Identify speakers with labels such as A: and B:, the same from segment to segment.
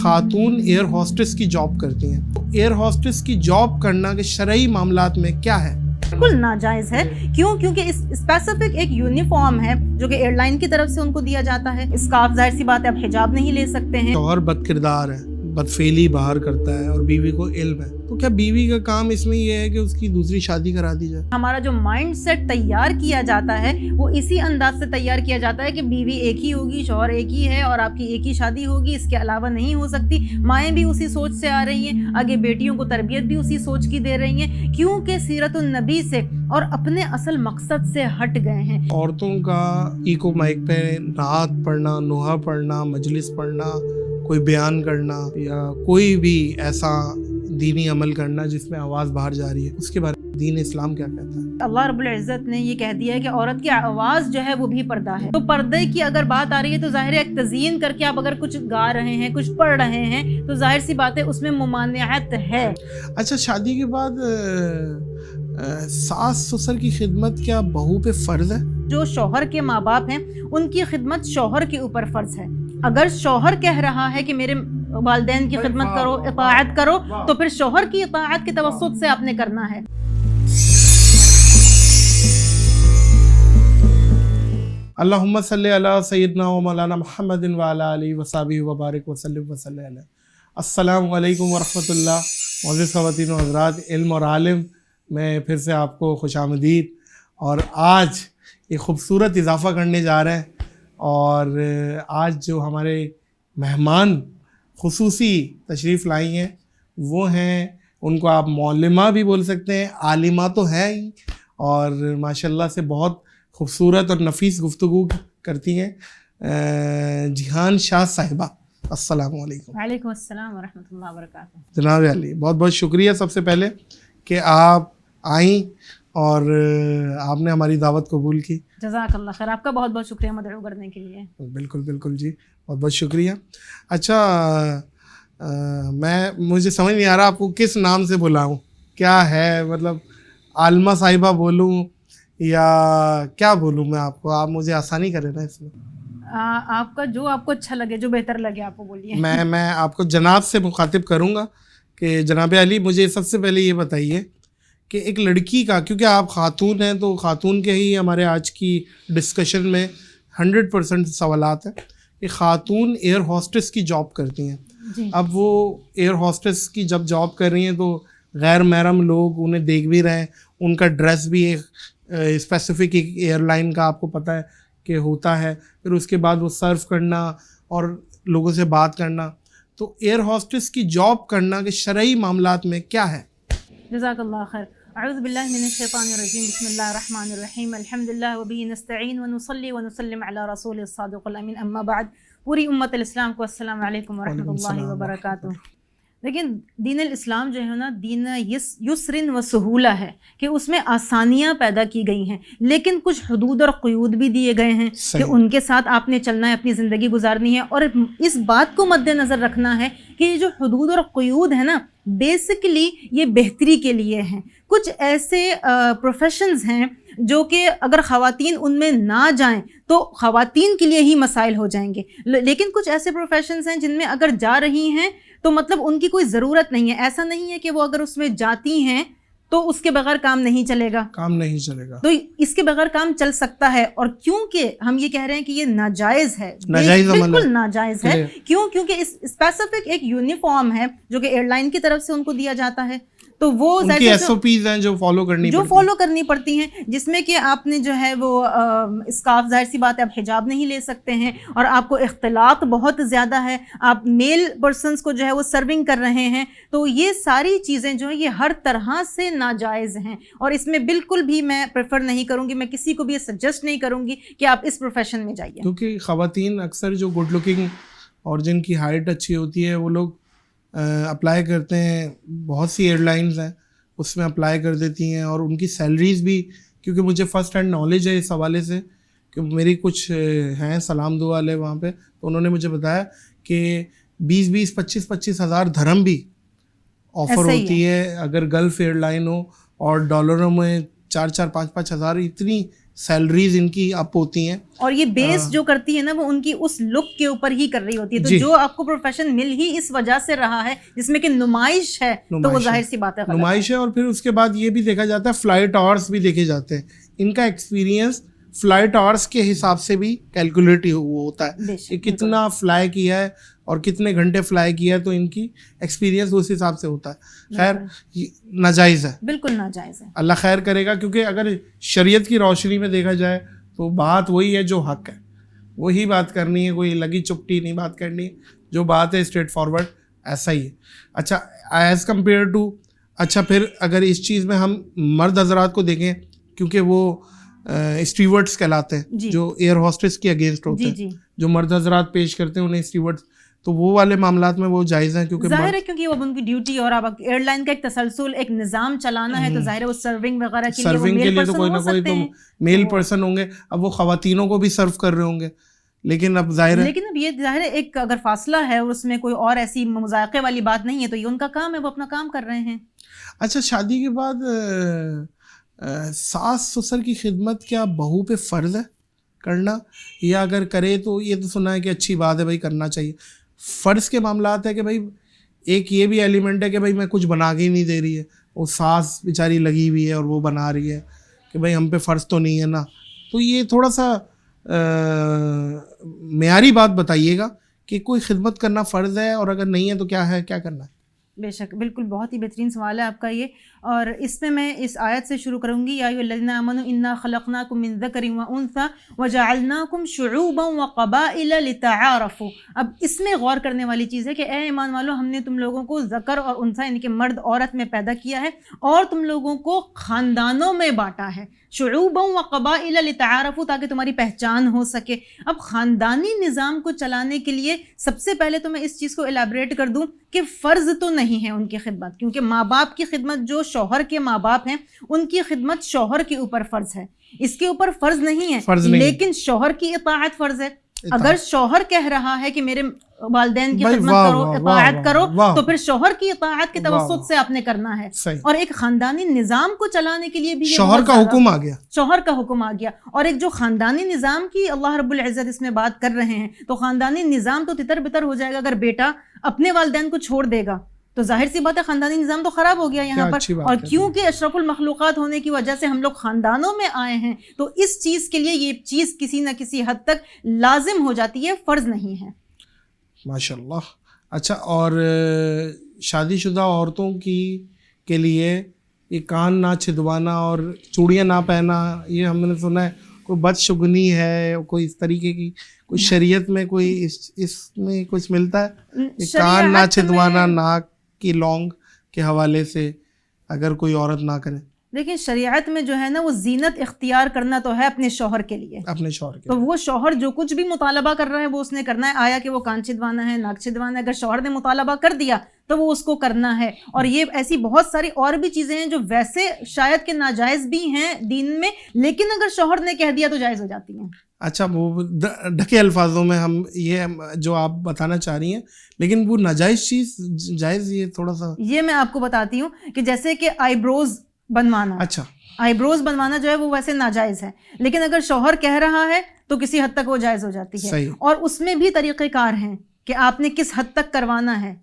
A: خاتون air hostess کی job کرتی ہیں. تو ایئر ہوسٹس کی جاب کرنا کے شرعی معاملات میں کیا ہے؟
B: بالکل ناجائز ہے. کیوں؟ کیونکہ اس اسپیسیفک ایک یونیفارم ہے جو کہ ایئر لائن کی طرف سے ان کو دیا جاتا ہے. اسکارف ظاہر سی بات ہے اب حجاب نہیں لے سکتے ہیں.
A: شوہر بد کردار ہے، بدفعلی باہر کرتا ہے اور بیوی کو علم ہے، تو کیا بیوی کا کام اس میں یہ ہے کہ اس کی دوسری شادی کرا دی جائے؟
B: ہمارا جو مائنڈ سیٹ تیار کیا جاتا ہے وہ اسی انداز سے تیار کیا جاتا ہے کہ بیوی ایک ہی ہوگی، شوہر ایک ہی ہے اور آپ کی ایک ہی شادی ہوگی، اس کے علاوہ نہیں ہو سکتی. مائیں بھی اسی سوچ سے آ رہی ہیں، آگے بیٹیوں کو تربیت بھی اسی سوچ کی دے رہی ہیں، کیونکہ سیرت النبی سے اور اپنے اصل مقصد سے ہٹ گئے ہیں.
A: عورتوں کا ایکو مائک پہ نعت پڑھنا، نوحہ پڑھنا، مجلس پڑھنا، کوئی بیان کرنا یا کوئی بھی ایسا دینی عمل کرنا جس میں آواز باہر جا رہی ہے، اس کے بارے میں دین اسلام کیا کہتا ہے؟
B: اللہ رب العزت نے یہ کہہ دیا ہے کہ عورت کی آواز جو ہے وہ بھی پردہ ہے. تو پردے کی اگر بات آ رہی ہے تو ظاہر ہے ایک تزیین کر کے آپ اگر کچھ گا رہے ہیں، کچھ پڑھ رہے ہیں تو ظاہر سی بات ہے اس میں ممانعت ہے.
A: اچھا، شادی کے بعد ساس سسر کی خدمت کیا بہو پہ فرض ہے؟
B: جو شوہر کے ماں باپ ہیں ان کی خدمت شوہر کے اوپر فرض ہے. اگر شوہر کہہ رہا ہے کہ میرے والدین کی خدمت کرو، اطاعت کرو، تو پھر شوہر کی اطاعت کے توسط سے آپ نے کرنا ہے.
A: اللہم صلی علی سیدنا و مولانا محمد وعلی آلہ وصحبہ وبارک وسلم وصلی علیہ. السلام علیکم ورحمۃ اللہ. معزز خواتین و حضرات، علم اور عالم میں پھر سے آپ کو خوش آمدید. اور آج ایک خوبصورت اضافہ کرنے جا رہے ہیں، اور آج جو ہمارے مہمان خصوصی تشریف لائی ہیں وہ ہیں، ان کو آپ معلمہ بھی بول سکتے ہیں، عالمہ تو ہے ہی، اور ماشاءاللہ سے بہت خوبصورت اور نفیس گفتگو کرتی ہیں، جہان شاہ صاحبہ. السلام علیکم.
B: وعلیکم السلام ورحمۃ اللہ وبرکاتہ.
A: جناب علی، بہت بہت شکریہ سب سے پہلے کہ آپ آئیں اور آپ نے ہماری دعوت قبول کی.
B: جزاک اللہ خیر. آپ کا بہت بہت شکریہ مدعو کرنے کے لیے.
A: بالکل بالکل جی، بہت بہت شکریہ. اچھا، مجھے سمجھ نہیں آ رہا آپ کو کس نام سے بلاؤں، کیا ہے مطلب عالمہ صاحبہ بولوں یا کیا بولوں میں آپ کو؟ آپ مجھے آسانی کریں نا اس میں.
B: آپ کا جو آپ کو اچھا لگے، جو بہتر لگے آپ کو بولیے.
A: میں آپ کو جناب سے مخاطب کروں گا کہ جناب علی مجھے سب سے پہلے یہ بتائیے کہ ایک لڑکی کا، کیونکہ آپ خاتون ہیں تو خاتون کے ہی ہمارے آج کی ڈسکشن میں 100% سوالات ہیں کہ خاتون ایئر ہوسٹس کی جاب کرتی ہیں.
B: جی.
A: اب وہ ایئر ہوسٹس کی جب جاب کر رہی ہیں تو غیر محرم لوگ انہیں دیکھ بھی رہے ہیں، ان کا ڈریس بھی ایک اسپیسیفک ایک ایئر لائن کا آپ کو پتہ ہے کہ ہوتا ہے، پھر اس کے بعد وہ سرو کرنا اور لوگوں سے بات کرنا. تو ایئر ہوسٹس کی جاب کرنا کے شرعی معاملات میں کیا ہے؟
B: جزاک اللہ خیر. اعوذ باللہ من الشیطان الرجیم. بسم اللہ الرحمن الرحیم. الحمدللہ وبہ نستعین ونصلی ونسلم علی رسول الصادق الامین. اما بعد. پوری امت الاسلام کو السلام علیکم ورحمۃ اللہ وبرکاتہ. لیکن دین الاسلام جو ہے نا، دین یسر و سہولہ ہے کہ اس میں آسانیاں پیدا کی گئی ہیں، لیکن کچھ حدود اور قیود بھی دیے گئے ہیں کہ ان کے ساتھ آپ نے چلنا ہے، اپنی زندگی گزارنی ہے. اور اس بات کو مد نظر رکھنا ہے کہ یہ جو حدود اور قیود ہیں نا، بیسکلی یہ بہتری کے لیے ہیں. کچھ ایسے پروفیشنز ہیں جو کہ اگر خواتین ان میں نہ جائیں تو خواتین کے لیے ہی مسائل ہو جائیں گے، لیکن کچھ ایسے پروفیشنز ہیں جن میں اگر جا رہی ہیں تو مطلب ان کی کوئی ضرورت نہیں ہے. ایسا نہیں ہے کہ وہ اگر اس میں جاتی ہیں تو اس کے بغیر کام نہیں چلے گا، تو اس کے بغیر کام چل سکتا ہے. اور کیونکہ ہم یہ کہہ رہے ہیں کہ یہ ناجائز ہے، بالکل ناجائز ہے. کیوں؟ کیونکہ اس اسپیسیفک ایک یونیفارم ہے جو کہ ایئر لائن کی طرف سے ان کو دیا جاتا ہے، تو وہ
A: SOPs ہیں جو فالو
B: کرنی پڑتی ہیں، جس میں کہ آپ نے جو ہے وہ اسکارف ظاہر سی بات ہے اب حجاب نہیں لے سکتے ہیں، اور آپ کو اختلاط بہت زیادہ ہے، آپ میل پرسنس کو جو ہے وہ سرونگ کر رہے ہیں. تو یہ ساری چیزیں جو ہیں یہ ہر طرح سے ناجائز ہیں، اور اس میں بالکل بھی میں پریفر نہیں کروں گی، میں کسی کو بھی یہ سجیسٹ نہیں کروں گی کہ آپ اس پروفیشن میں جائیے.
A: کیونکہ خواتین اکثر جو گڈ لکنگ اور جن کی ہائٹ اچھی ہوتی ہے وہ لوگ اپلائی کرتے ہیں. بہت سی ایئر لائنز ہیں اس میں اپلائی کر دیتی ہیں، اور ان کی سیلریز بھی، کیونکہ مجھے فرسٹ ہینڈ نالج ہے اس حوالے سے کہ میری کچھ ہیں سلام دعا والے وہاں پہ، تو انہوں نے مجھے بتایا کہ 20-25 ہزار دھرم بھی آفر ہوتی ہے اگر گلف ایئر لائن ہو، اور ڈالروں میں 4-5 ہزار اتنی سیلریز ان کی اپ ہوتی ہیں,
B: اور یہ بیس جو کرتی ہے نا وہ ان کی اس لک کے اوپر ہی کر رہی ہوتی ہے. تو جو آپ کو پروفیشن مل ہی اس وجہ سے رہا ہے جس میں کہ نمائش ہے, تو وہ ظاہر سی بات ہے
A: نمائش ہے. اور پھر اس کے بعد یہ بھی دیکھا جاتا ہے, فلائٹ آورس بھی دیکھے جاتے ہیں. ان کا ایکسپیرینس فلائٹ آورس کے حساب سے بھی کیلکولیٹ ہوتا ہے کہ کتنا فلائی کیا ہے اور کتنے گھنٹے فلائی کیا ہے, تو ان کی ایکسپیرینس اس حساب سے ہوتا ہے. خیر ناجائز ہے,
B: بالکل ناجائز ہے.
A: اللہ خیر کرے گا, کیونکہ اگر شریعت کی روشنی میں دیکھا جائے تو بات وہی ہے جو حق ہے, وہی بات کرنی ہے, کوئی لگی چپٹی نہیں بات کرنی ہے, جو بات ہے اسٹریٹ فارورڈ ایسا ہی ہے. اچھا ایز کمپیئر ٹو, اچھا پھر اگر اس چیز میں ہم مرد حضرات کو دیکھیں, کیونکہ وہ اسٹیورڈس کہلاتے ہیں جو ایئر ہاسٹس کے اگینسٹ ہوتے ہیں, جو مرد حضرات پیش کرتے ہیں انہیں اسٹیورڈس, تو وہ والے معاملات میں وہ جائز ہیں, کیونکہ
B: ظاہر ہے کیونکہ وہ ان کی ڈیوٹی, اور اب ایئر لائن کا ایک تسلسل ایک نظام چلانا ہے, تو ظاہر ہے وہ سرونگ وغیرہ کے لیے
A: تو کوئی نہ کوئی تو میل پرسن ہوں گے. اب وہ خواتینوں کو بھی سرو کر رہے ہوں گے, لیکن اب ظاہر ہے,
B: لیکن اب یہ ظاہر ہے ایک اگر فاصلہ ہے اور اس میں کوئی اور ایسی مذائقے والی بات نہیں ہے, تو یہ ان کا کام ہے, وہ اپنا کام کر رہے ہیں.
A: اچھا شادی کے بعد ساس سسر کی خدمت کیا بہو پہ فرض ہے کرنا, یا اگر کرے تو یہ تو سنا ہے کہ اچھی بات ہے بھائی کرنا چاہیے. فرض کے معاملات ہے کہ بھائی ایک یہ بھی ایلیمنٹ ہے کہ بھائی میں کچھ بنا کے ہی نہیں دے رہی ہے, وہ ساس بیچاری لگی ہوئی ہے اور وہ بنا رہی ہے, کہ بھائی ہم پہ فرض تو نہیں ہے نا. تو یہ تھوڑا سا معیاری بات بتائیے گا کہ کوئی خدمت کرنا فرض ہے, اور اگر نہیں ہے تو کیا ہے, کیا کرنا ہے.
B: بے شک, بالکل بہت ہی بہترین سوال ہے آپ کا یہ, اور اس میں اس آیت سے شروع کروں گی. یا ایھا الذین آمنوا انا خلقناکم من ذکر وانثی وجعلناکم شعوبا وقبائل لتعارفوا. اب اس میں غور کرنے والی چیز ہے کہ اے ایمان والو, ہم نے تم لوگوں کو ذکر اور انثی یعنی کہ مرد عورت میں پیدا کیا ہے, اور تم لوگوں کو خاندانوں میں بانٹا ہے, شعوبا وقبائل لتعارفوا, تاکہ تمہاری پہچان ہو سکے. اب خاندانی نظام کو چلانے کے لیے سب سے پہلے تو میں اس چیز کو الیبریٹ کر دوں کہ فرض تو نہیں ہے ان کی خدمت, کیونکہ ماں باپ کی خدمت, جو شوہر کے ماں باپ ہیں ان کی خدمت شوہر کے اوپر فرض ہے, اس کے اوپر فرض نہیں ہے, لیکن شوہر کی اطاعت فرض ہے. اگر شوہر کہہ رہا ہے کہ میرے والدین کی خدمت کرو, اطاعت کرو, تو پھر شوہر کی اطاعت کے توسط سے آپ نے کرنا ہے. اور ایک خاندانی نظام کو چلانے کے لیے بھی
A: شوہر کا حکم آ گیا,
B: شوہر کا حکم آ گیا. اور ایک جو خاندانی نظام کی اللہ رب العزت اس میں بات کر رہے ہیں, تو خاندانی نظام تو تتر بتر ہو جائے گا اگر بیٹا اپنے والدین کو چھوڑ دے گا, تو ظاہر سی بات ہے خاندانی نظام تو خراب ہو گیا یہاں پر. اور کیونکہ اشرف المخلوقات ہونے کی وجہ سے ہم لوگ خاندانوں میں آئے ہیں, تو اس چیز کے لیے یہ چیز کسی نہ کسی حد تک لازم ہو جاتی ہے, فرض نہیں ہے.
A: ماشاء اللہ. اچھا, اور شادی شدہ عورتوں کے لیے یہ کان نہ چھدوانا اور چوڑیاں نہ پہنا, یہ ہم نے سنا ہے کوئی بدشگنی ہے, کوئی اس طریقے کی کوئی شریعت میں کوئی اس میں کچھ ملتا ہے؟ کان نہ چھدوانا ناک کی لونگ کے حوالے سے اگر کوئی عورت نہ کرے.
B: دیکھیں شریعت میں جو ہے نا وہ زینت اختیار کرنا تو ہے اپنے شوہر کے لیے,
A: اپنے شوہر کے,
B: تو وہ شوہر جو کچھ بھی مطالبہ کر رہا ہے وہ اس نے کرنا ہے. آیا کہ وہ کان چھدوانا ہے, ناک چھدوانا ہے, اگر شوہر نے مطالبہ کر دیا تو وہ اس کو کرنا ہے. اور یہ ایسی بہت ساری اور بھی چیزیں ہیں جو ویسے شاید کہ ناجائز بھی ہیں دین میں, لیکن اگر شوہر نے کہہ دیا تو جائز ہو جاتی ہیں.
A: اچھا, وہ ڈھکے الفاظوں میں ہم یہ جو آپ بتانا چاہ رہی ہیں, لیکن وہ ناجائز چیز جائز, یہ تھوڑا سا
B: یہ میں آپ کو بتاتی ہوں کہ جیسے کہ آئی بروز بنوانا,
A: اچھا
B: آئی بروز بنوانا جو ہے وہ ویسے ناجائز ہے, لیکن اگر شوہر کہہ رہا ہے تو کسی حد تک وہ جائز ہو جاتی ہے. اور اس میں بھی طریقہ کار ہیں کہ آپ نے کس حد تک کروانا ہے.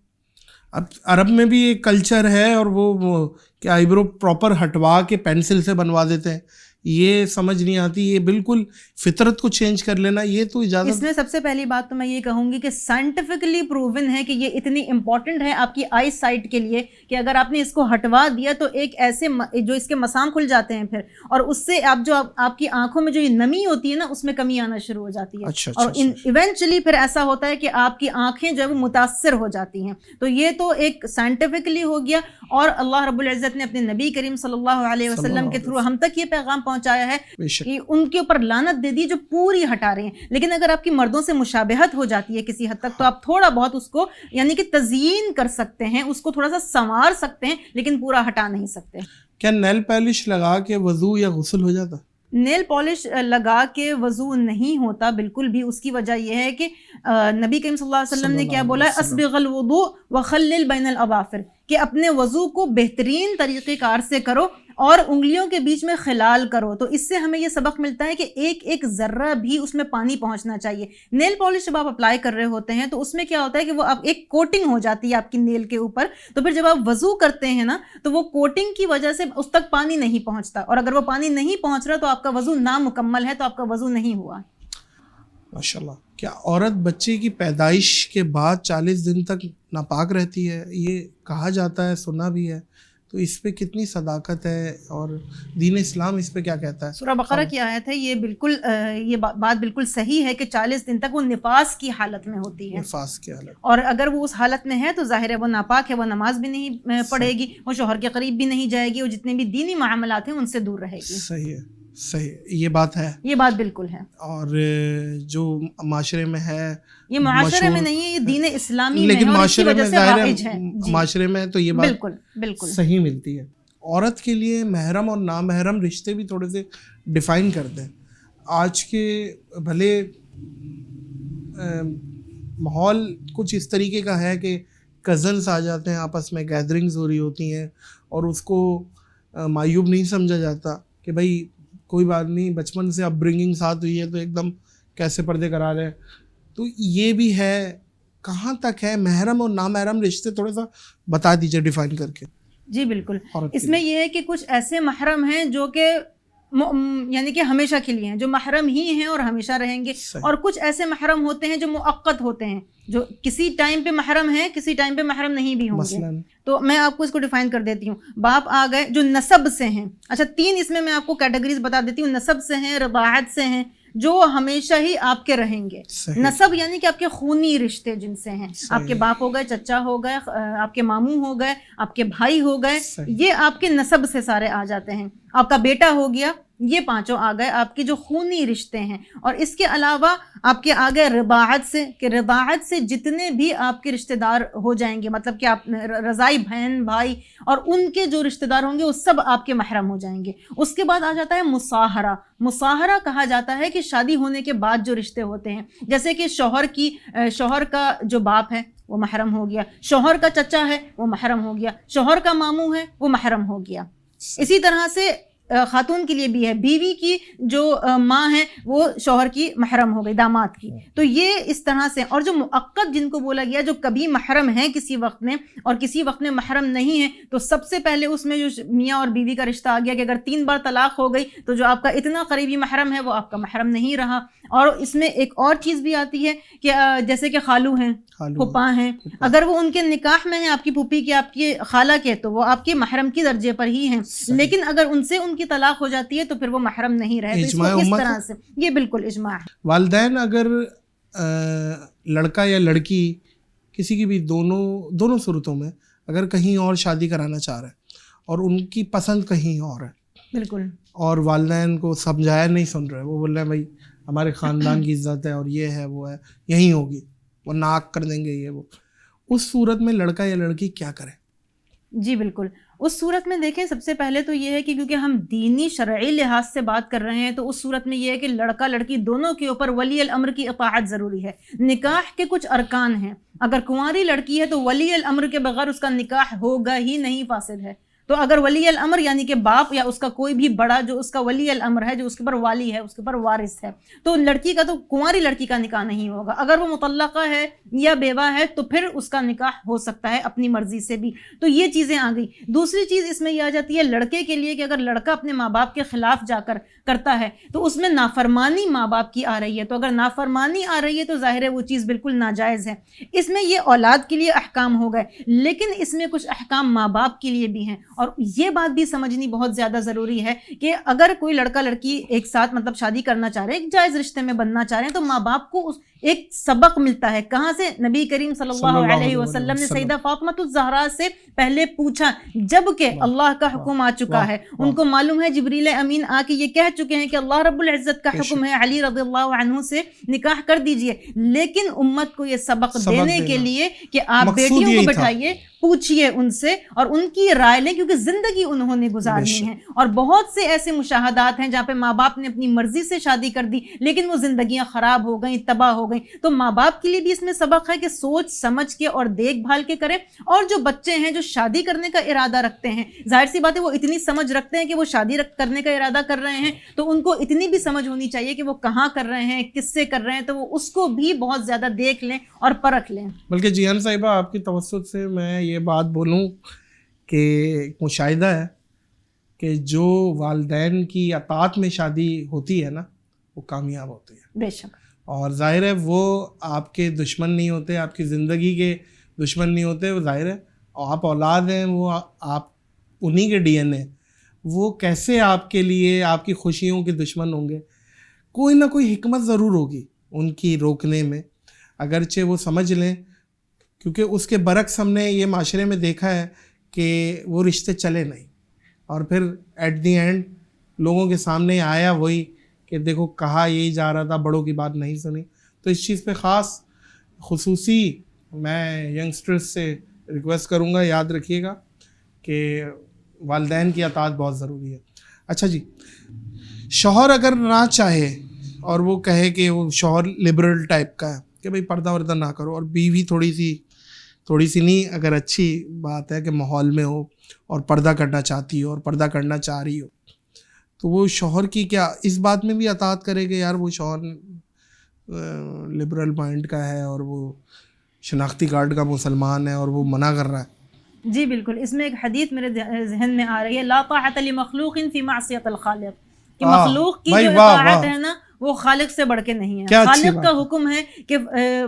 A: اب عرب میں بھی ایک کلچر ہے, اور وہ کہ آئی برو پراپر ہٹوا کے پینسل سے بنوا دیتے ہیں, یہ سمجھ نہیں آتی. یہ بالکل فطرت کو چینج کر لینا, یہ تو اجازت.
B: اس میں سب سے پہلی بات تو میں یہ کہوں گی کہ سائنٹیفکلی پروون ہے کہ یہ اتنی امپورٹنٹ ہے آپ کی آئی سائٹ کے لیے کہ اگر آپ نے اس کو ہٹوا دیا تو ایک ایسے جو اس کے مسام کھل جاتے ہیں پھر, اور اس سے آپ کی آنکھوں میں جو یہ نمی ہوتی ہے نا اس میں کمی آنا شروع ہو جاتی ہے. اور ایونچولی پھر ایسا ہوتا ہے کہ آپ کی آنکھیں جو ہے وہ متاثر ہو جاتی ہیں. تو یہ تو ایک سائنٹیفکلی ہو گیا, اور اللہ رب العزت نے اپنے نبی کریم صلی اللہ علیہ وسلم کے تھرو ہم تک یہ پیغام پہنچایا ہے کہ ان کے اوپر لعنت دے دی جو پوری ہٹا رہے ہیں. لیکن اگر آپ کی مردوں سے مشابہت ہو جاتی ہے کسی حد تک, تو آپ تھوڑا بہت اس کو یعنی کہ تزیین کر سکتے ہیں, اس کو تھوڑا سا سنوار سکتے ہیں, لیکن پورا ہٹا نہیں سکتے. کیا
A: نیل پالش لگا کے وضو یا غسل ہو جاتا؟
B: نیل پالش لگا کے وضو نہیں ہوتا بالکل بھی. اس کی وجہ یہ ہے کہ نبی کریم صلی اللہ علیہ وسلم نے کیا بولا ہے, اسبغ الوضوء وخلل بین الاظافر, کہ اپنے وضو کو بہترین طریقہ کار سے کرو اور انگلیوں کے بیچ میں خلال کرو. تو اس سے ہمیں یہ سبق ملتا ہے کہ ایک ایک ذرہ بھی اس میں پانی پہنچنا چاہیے. نیل پالش جب آپ اپلائی کر رہے ہوتے ہیں تو اس میں کیا ہوتا ہے کہ وہ ایک کوٹنگ ہو جاتی ہے آپ کی نیل کے اوپر, تو پھر جب آپ وضو کرتے ہیں نا تو وہ کوٹنگ کی وجہ سے اس تک پانی نہیں پہنچتا, اور اگر وہ پانی نہیں پہنچ رہا تو آپ کا وضو نامکمل ہے, تو آپ کا وضو نہیں ہوا.
A: ماشاءاللہ. کیا عورت بچے کی پیدائش کے بعد 40 دن تک ناپاک رہتی ہے؟ یہ کہا جاتا ہے, سنا بھی ہے, تو اس پہ کتنی صداقت ہے اور دین اسلام اس پہ کیا کہتا ہے؟
B: سورہ بقرہ کی آیت ہے, یہ بالکل یہ بات بالکل صحیح ہے کہ 40 دن تک وہ نفاس کی حالت میں ہوتی ہے.
A: نفاس کی حالت,
B: اور اگر وہ اس حالت میں ہے تو ظاہر ہے وہ ناپاک ہے, وہ نماز بھی نہیں پڑھے گی, وہ شوہر کے قریب بھی نہیں جائے گی, اور جتنے بھی دینی معاملات ہیں ان سے دور رہے گی.
A: صحیح ہے, صحیح, یہ بات ہے,
B: یہ بات بالکل ہے.
A: اور جو معاشرے میں ہے,
B: یہ معاشرے میں نہیں ہے, یہ دین اسلامی میں
A: لیکن
B: ہے, اور اس کی
A: معاشرے
B: وجہ
A: میں
B: سے
A: ظاہر
B: رائج ہے.
A: ہے, معاشرے میں تو یہ بات
B: بالکل بالکل
A: صحیح ملتی ہے. عورت کے لیے محرم اور نامحرم رشتے بھی تھوڑے سے ڈیفائن کر دیں. آج کے بھلے ماحول کچھ اس طریقے کا ہے کہ کزنس آ جاتے ہیں, آپس میں گیدرنگز ہو رہی ہوتی ہیں, اور اس کو معیوب نہیں سمجھا جاتا کہ بھائی کوئی بات نہیں, بچپن سے اپ برنگنگ ساتھ ہوئی ہے تو ایک دم کیسے پردے کرا رہے ہیں. تو یہ بھی ہے, کہاں تک ہے محرم اور نامحرم رشتے, تھوڑا سا بتا دیجیے ڈیفائن کر کے.
B: جی بالکل. اس میں یہ ہے کہ کچھ ایسے محرم ہیں جو کہ یعنی کہ ہمیشہ کے لیے ہیں, جو محرم ہی ہیں اور ہمیشہ رہیں گے, اور کچھ ایسے محرم ہوتے ہیں جو مؤقت ہوتے ہیں, جو کسی ٹائم پہ محرم ہیں, کسی ٹائم پہ محرم نہیں بھی ہوں گے. تو میں آپ کو اس کو ڈیفائن کر دیتی ہوں. باپ آ گئے جو نسب سے ہیں. اچھا, 3 اس میں آپ کو کیٹیگریز بتا دیتی ہوں. نسب سے ہیں, رضاعت سے ہیں, جو ہمیشہ ہی آپ کے رہیں گے. نسب یعنی کہ آپ کے خونی رشتے جن سے ہیں, آپ کے باپ ہو گئے, چچا ہو گئے, آپ کے ماموں ہو گئے, آپ کے بھائی ہو گئے, یہ آپ کے نسب سے سارے آ جاتے ہیں. آپ کا بیٹا ہو گیا, یہ 5 آ گئے آپ کے جو خونی رشتے ہیں. اور اس کے علاوہ آپ کے آ گئے رضاعت سے, کہ رضاعت سے جتنے بھی آپ کے رشتہ دار ہو جائیں گے, مطلب کہ آپ رضائی بہن بھائی اور ان کے جو رشتہ دار ہوں گے وہ سب آپ کے محرم ہو جائیں گے. اس کے بعد آ جاتا ہے مصاہرہ. مصاہرہ کہا جاتا ہے کہ شادی ہونے کے بعد جو رشتے ہوتے ہیں, جیسے کہ شوہر کا جو باپ ہے وہ محرم ہو گیا, شوہر کا چچا ہے وہ محرم ہو گیا, شوہر کا ماموں ہے وہ محرم ہو گیا. اسی طرح سے خاتون کے لیے بھی ہے, بیوی کی جو ماں ہے وہ شوہر کی محرم ہو گئی, داماد کی. تو یہ اس طرح سے. اور جو مؤقت جن کو بولا گیا, جو کبھی محرم ہیں کسی وقت میں اور کسی وقت میں محرم نہیں ہے, تو سب سے پہلے اس میں جو میاں اور بیوی کا رشتہ آ گیا کہ اگر 3 بار طلاق ہو گئی تو جو آپ کا اتنا قریبی محرم ہے وہ آپ کا محرم نہیں رہا. اور اس میں ایک اور چیز بھی آتی ہے کہ جیسے کہ خالو ہیں, پھوپھا ہیں, اگر وہ ان کے نکاح میں ہیں, آپ کی پھوپھی کے, آپ کی خالہ کے, تو وہ آپ کے محرم کی درجے پر ہی ہیں. لیکن اگر ان سے ان کی طلاق ہو جاتی ہے تو پھر وہ محرم نہیں رہے. تو اس طرح سے یہ بالکل اجماع ہے.
A: والدین اگر لڑکا یا لڑکی کسی کی بھی دونوں صورتوں میں اگر کہیں اور شادی کرانا چاہ رہے ہیں اور ان کی پسند کہیں اور ہے,
B: بالکل, اور
A: والدین کو سمجھایا نہیں سن رہے, وہ بول رہے ہیں بھائی ہمارے خاندان کی عزت ہے اور یہ ہے وہ ہے, یہیں ہوگی, وہ ناک کر دیں گے یہ وہ, اس صورت میں لڑکا یا لڑکی کیا کرے؟
B: جی بالکل. اس صورت میں دیکھیں, سب سے پہلے تو یہ ہے کہ کیونکہ ہم دینی شرعی لحاظ سے بات کر رہے ہیں, تو اس صورت میں یہ ہے کہ لڑکا لڑکی دونوں کے اوپر ولی الامر کی اطاعت ضروری ہے. نکاح کے کچھ ارکان ہیں. اگر کنواری لڑکی ہے تو ولی الامر کے بغیر اس کا نکاح ہوگا ہی نہیں, فاسد ہے. تو اگر ولی الامر یعنی کہ باپ یا اس کا کوئی بھی بڑا جو اس کا ولی الامر ہے, جو اس کے اوپر والی ہے, اس کے اوپر وارث ہے, تو لڑکی کا, تو کنواری لڑکی کا نکاح نہیں ہوگا. اگر وہ مطلقہ ہے یا بیوہ ہے تو پھر اس کا نکاح ہو سکتا ہے اپنی مرضی سے بھی. تو یہ چیزیں آ گئی. دوسری چیز اس میں یہ آ جاتی ہے لڑکے کے لیے کہ اگر لڑکا اپنے ماں باپ کے خلاف جا کر کرتا ہے تو اس میں نافرمانی ماں باپ کی آ رہی ہے. تو اگر نافرمانی آ رہی ہے تو ظاہر ہے وہ چیز بالکل ناجائز ہے. اس میں یہ اولاد کے لیے احکام ہو گئے, لیکن اس میں کچھ احکام ماں باپ کے لیے بھی ہیں. اور یہ بات بھی سمجھنی بہت زیادہ ضروری ہے کہ اگر کوئی لڑکا لڑکی ایک ساتھ مطلب شادی کرنا چاہ رہے ہیں, ایک جائز رشتے میں بننا چاہ رہے ہیں, تو ماں باپ کو ایک سبق ملتا ہے. کہاں سے؟ نبی کریم صلی اللہ علیہ وسلم نے سیدہ فاطمہ الزہرا سے پہلے پوچھا, جب کہ اللہ کا حکم آ چکا ہے, ان کو معلوم ہے جبریل امین آ کے یہ کہہ چکے ہیں کہ اللہ رب العزت کا حکم ہے, علی رضی اللہ عنہ سے نکاح کر دیجئے. لیکن امت کو یہ سبق دینے کے لیے کہ آپ بیٹیوں کو بٹھائیے, پوچھئے ان سے اور ان کی رائے لیں, کیونکہ زندگی انہوں نے گزارنی ہے. اور بہت سے ایسے مشاہدات ہیں جہاں پہ ماں باپ نے اپنی مرضی سے شادی کر دی, لیکن وہ زندگیاں خراب ہو گئیں, تباہ ہو گئیں. گئیں. تو ماں باپ کے لیے بھی اس میں سبق ہے کہ سوچ سمجھ کے اور دیکھ بھال کے کریں. اور جو بچے ہیں جو شادی کرنے کا ارادہ رکھتے ہیں، ظاہر سی بات ہے وہ اتنی سمجھ رکھتے ہیں کہ وہ شادی کرنے کا ارادہ کر رہے ہیں، تو ان کو اتنی بھی سمجھ ہونی چاہیے کہ وہ کہاں کر رہے ہیں، کس سے کر رہے ہیں، تو وہ اس کو بھی بہت زیادہ دیکھ لیں اور پرکھ لیں.
A: بلکہ جیہان صاحبہ آپ کی توسط سے میں یہ بات بولوں کہ ایک مشاہدہ ہے کہ جو والدین کی اطاعت میں شادی ہوتی ہے نا وہ کامیاب ہوتی ہے.
B: بے شک. اور
A: ظاہر ہے وہ آپ کے دشمن نہیں ہوتے، آپ کی زندگی کے دشمن نہیں ہوتے. وہ ظاہر ہے آپ اولاد ہیں، وہ آپ انہی کے ڈی این اے، وہ کیسے آپ کے لیے آپ کی خوشیوں کے دشمن ہوں گے؟ کوئی نہ کوئی حکمت ضرور ہوگی ان کی روکنے میں، اگرچہ وہ سمجھ لیں. کیونکہ اس کے برعکس ہم نے یہ معاشرے میں دیکھا ہے کہ وہ رشتے چلے نہیں، اور پھر ایٹ دی اینڈ لوگوں کے سامنے آیا وہی کہ دیکھو کہا یہی جا رہا تھا، بڑوں کی بات نہیں سنی. تو اس چیز پہ خصوصی میں ینگسٹرز سے ریکویسٹ کروں گا، یاد رکھیے گا کہ والدین کی اطاعت بہت ضروری ہے. اچھا جی، شوہر اگر نہ چاہے اور وہ کہے کہ وہ شوہر لبرل ٹائپ کا ہے کہ بھئی پردہ وردہ نہ کرو، اور بیوی تھوڑی سی نہیں، اگر اچھی بات ہے کہ ماحول میں ہو اور پردہ کرنا چاہتی ہو اور پردہ کرنا چاہ رہی ہو، تو وہ شوہر کی کیا اس بات میں بھی اطاعت کرے کہ یار وہ شوہر لبرل مائنڈ کا ہے اور وہ شناختی کارڈ کا مسلمان ہے اور وہ منع کر رہا ہے؟
B: جی بالکل. اس میں ایک حدیث میرے ذہن میں آ رہی ہے، لا طاعۃ لمخلوق فی معصیۃ الخالق، کہ مخلوق کی جو اطاعت ہے نا وہ خالق سے بڑھ کے نہیں ہے. خالق کا حکم ہے کہ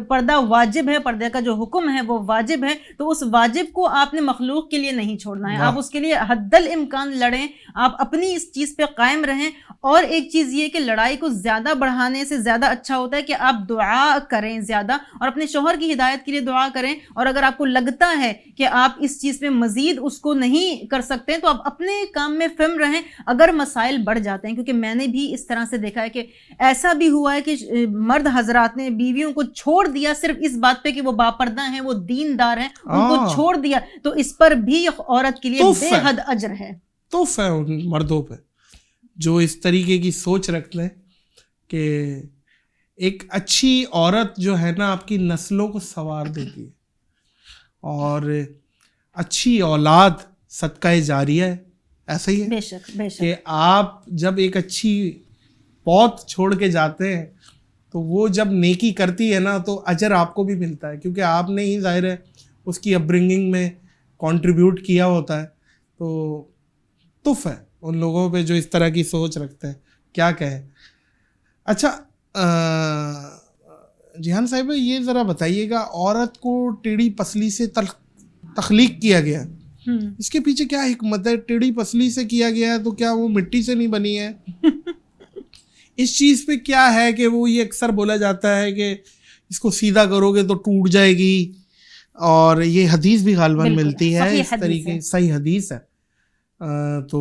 B: پردہ واجب ہے، پردے کا جو حکم ہے وہ واجب ہے، تو اس واجب کو آپ نے مخلوق کے لیے نہیں چھوڑنا ہے. آپ اس کے لیے حد الامکان لڑیں، آپ اپنی اس چیز پہ قائم رہیں. اور ایک چیز یہ کہ لڑائی کو زیادہ بڑھانے سے زیادہ اچھا ہوتا ہے کہ آپ دعا کریں زیادہ، اور اپنے شوہر کی ہدایت کے لیے دعا کریں. اور اگر آپ کو لگتا ہے کہ آپ اس چیز پہ مزید اس کو نہیں کر سکتے تو آپ اپنے کام میں فم رہیں اگر مسائل بڑھ جاتے ہیں. کیونکہ میں نے بھی اس طرح سے دیکھا ہے کہ ایسا بھی ہوا ہے کہ مرد حضرات نے بیویوں کو چھوڑ دیا صرف اس بات پہ کہ وہ باپردہ ہیں، وہ دیندار ہیں، ان کو چھوڑ دیا. تو اس پر بھی عورت کے لیے بے حد اجر ہے.
A: توف ہے ان مردوں پہ جو اس طریقے کی سوچ رکھتے ہیں کہ ایک اچھی عورت جو ہے نا آپ کی نسلوں کو سنوار دیتی ہے، اور اچھی اولاد صدقہ جاریہ ہے. ایسا ہی ہے
B: بے شک بے شک
A: کہ آپ جب ایک اچھی پوت چھوڑ کے جاتے ہیں تو وہ جب نیکی کرتی ہے نا تو اجر آپ کو بھی ملتا ہے، کیونکہ آپ نے ہی ظاہر ہے اس کی اپ برنگنگ میں کنٹریبیوٹ کیا ہوتا ہے. تو تف ہے ان لوگوں پہ جو اس طرح کی سوچ رکھتے ہیں، کیا کہیں. اچھا جیہان صاحب یہ ذرا بتائیے گا، عورت کو ٹیڑھی پسلی سے تخلیق کیا گیا، اس کے پیچھے کیا حکمت ہے؟ ٹیڑھی پسلی سے کیا گیا ہے تو کیا وہ مٹی سے نہیں بنی ہے؟ اس چیز پہ کیا ہے کہ وہ یہ اکثر بولا جاتا ہے کہ اس کو سیدھا کرو گے تو ٹوٹ جائے گی، اور یہ حدیث بھی غالباً ملتی ہے اس طریقے، صحیح حدیث ہے. تو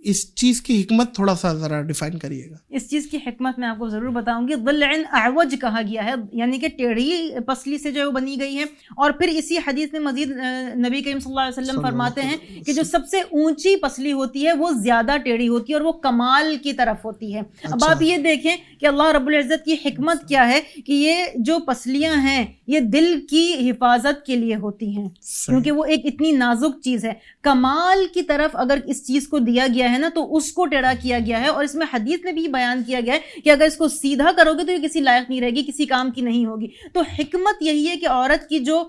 A: اس چیز کی حکمت تھوڑا سا ذرا ڈیفائن کریے گا.
B: اس چیز کی حکمت میں آپ کو ضرور بتاؤں گی. ضلع اعوج کہا گیا ہے، یعنی کہ ٹیڑھی پسلی سے جو وہ بنی گئی ہے. اور پھر اسی حدیث میں مزید نبی کریم صلی اللہ علیہ وسلم فرماتے ہیں کہ جو سب سے اونچی پسلی ہوتی ہے وہ زیادہ ٹیڑھی ہوتی ہے اور وہ کمال کی طرف ہوتی ہے. اب آپ یہ دیکھیں کہ اللہ رب العزت کی حکمت کیا ہے کہ یہ جو پسلیاں ہیں یہ دل کی حفاظت کے لیے ہوتی ہیں، کیونکہ وہ ایک اتنی نازک چیز ہے. کمال کی طرف اگر اس چیز کو دیا گیا ہے نا تو اس کو ٹیڑھا کیا گیا ہے. اور اس میں حدیث میں بھی بیان کیا گیا ہے کہ اگر اس کو سیدھا کرو گے تو یہ کسی لائق نہیں رہے گی، کسی کام کی نہیں ہوگی. تو حکمت یہی ہے کہ عورت کی جو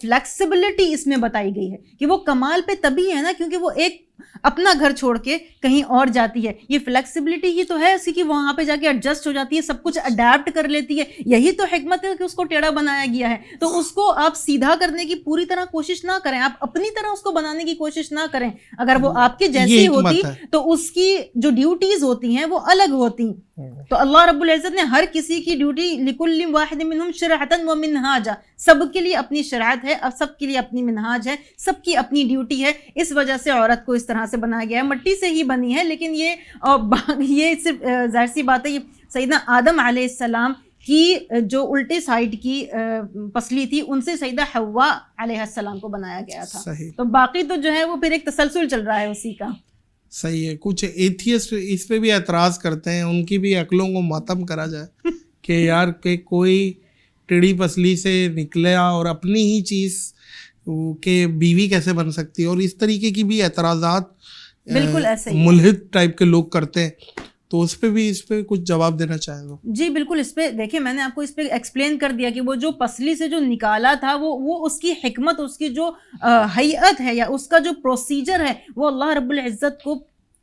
B: فلیکسیبلٹی اس میں بتائی گئی ہے کہ وہ کمال پہ تبھی ہے نا کیونکہ وہ ایک اپنا گھر چھوڑ کے کہیں اور جاتی ہے. یہ فلیکسیبلٹی ہی تو ہے اسی کی، وہاں پہ جا کے ایڈجسٹ ہو جاتی ہے، سب کچھ اڈیپٹ کر لیتی ہے. یہی تو حکمت ہے کہ اس کو ٹیڑھا بنایا گیا ہے. تو اس کو آپ سیدھا کرنے کی پوری طرح کوشش نہ کریں، آپ اپنی طرح اس کو بنانے کی کوشش نہ کریں. اگر وہ آپ کے جیسی ہوتی تو اس کی جو ڈیوٹیز ہوتی ہیں وہ الگ ہوتی. تو اللہ رب العزت نے ہر کسی کی ڈیوٹی لکل واحد منہم شرعۃ و منہاجا، سب کے لیے اپنی شرعت ہے، اب سب کے لیے اپنی منہاج ہے، سب کی اپنی ڈیوٹی ہے. اس وجہ سے عورت کو اس طرح سے بنایا گیا ہے. مٹی سے ہی بنی ہے، لیکن یہ صرف ظاہر سی بات ہے یہ سیدنا آدم علیہ السلام کی جو الٹے سائڈ کی پسلی تھی ان سے سیدہ حوا علیہ السلام کو بنایا گیا تھا. تو باقی تو جو ہے وہ پھر ایک تسلسل چل رہا ہے اسی کا.
A: صحیح ہے. کچھ ایتھیسٹ اس پہ بھی اعتراض کرتے ہیں، ان کی بھی عقلوں کو ماتم کرا جائے کہ یار کہ کوئی ٹیڑھی پسلی سے نکلے اور اپنی ہی چیز کہ بیوی کیسے بن سکتی ہے، اور اس طریقے کی بھی اعتراضات
B: بالکل ایسے ہی
A: ملحد ٹائپ کے لوگ کرتے ہیں، تو اس پہ کچھ جواب دینا چاہیں گے؟
B: جی بالکل. اس پہ دیکھیں میں نے آپ کو اس پہ ایکسپلین کر دیا کہ وہ جو پسلی سے جو نکالا تھا وہ اس کی حکمت، اس کی جو ہیئت ہے یا اس کا جو پروسیجر ہے وہ اللہ رب العزت کو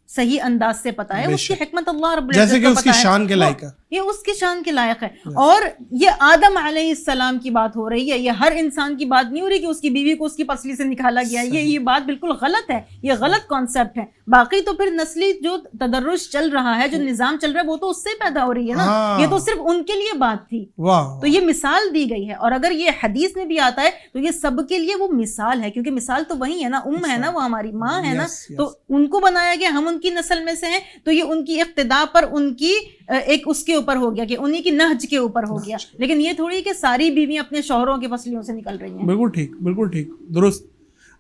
B: صحیح انداز سے پتا ہے، اس کی حکمت اللہ رب العزت
A: جیسے کہ
B: کو
A: اس کی
B: پتا ہے،
A: شان کے لائق ہے،
B: یہ اس کی شان کے لائق ہے. اور یہ آدم علیہ السلام کی بات ہو رہی ہے، یہ ہر انسان کی بات نہیں ہو رہی کہ اس کی بیوی کو اس کی پسلی سے نکالا گیا. یہ بات بالکل غلط ہے، یہ غلط کانسیپٹ ہے. باقی تو پھر نسلی جو تدرج چل رہا ہے، جو نظام چل رہا ہے، وہ تو اس سے پیدا ہو رہی ہے نا. یہ تو صرف ان کے لیے بات تھی، تو یہ مثال دی گئی ہے. اور اگر یہ حدیث میں بھی آتا ہے تو یہ سب کے لیے وہ مثال ہے، کیونکہ مثال تو وہی ہے نا، ہے نا، وہ ہماری ماں ہے نا. تو ان کو بنایا گیا، ہم ان کی نسل میں سے ہیں، تو یہ ان کی اقتداء پر ان کی ایک اس کے اوپر ہو گیا کہ انہی کی نہج کے اوپر ہو گیا. لیکن یہ تھوڑی کہ ساری بیویاں اپنے شوہروں کی پسلیوں سے نکل رہی ہیں.
A: بالکل ٹھیک درست.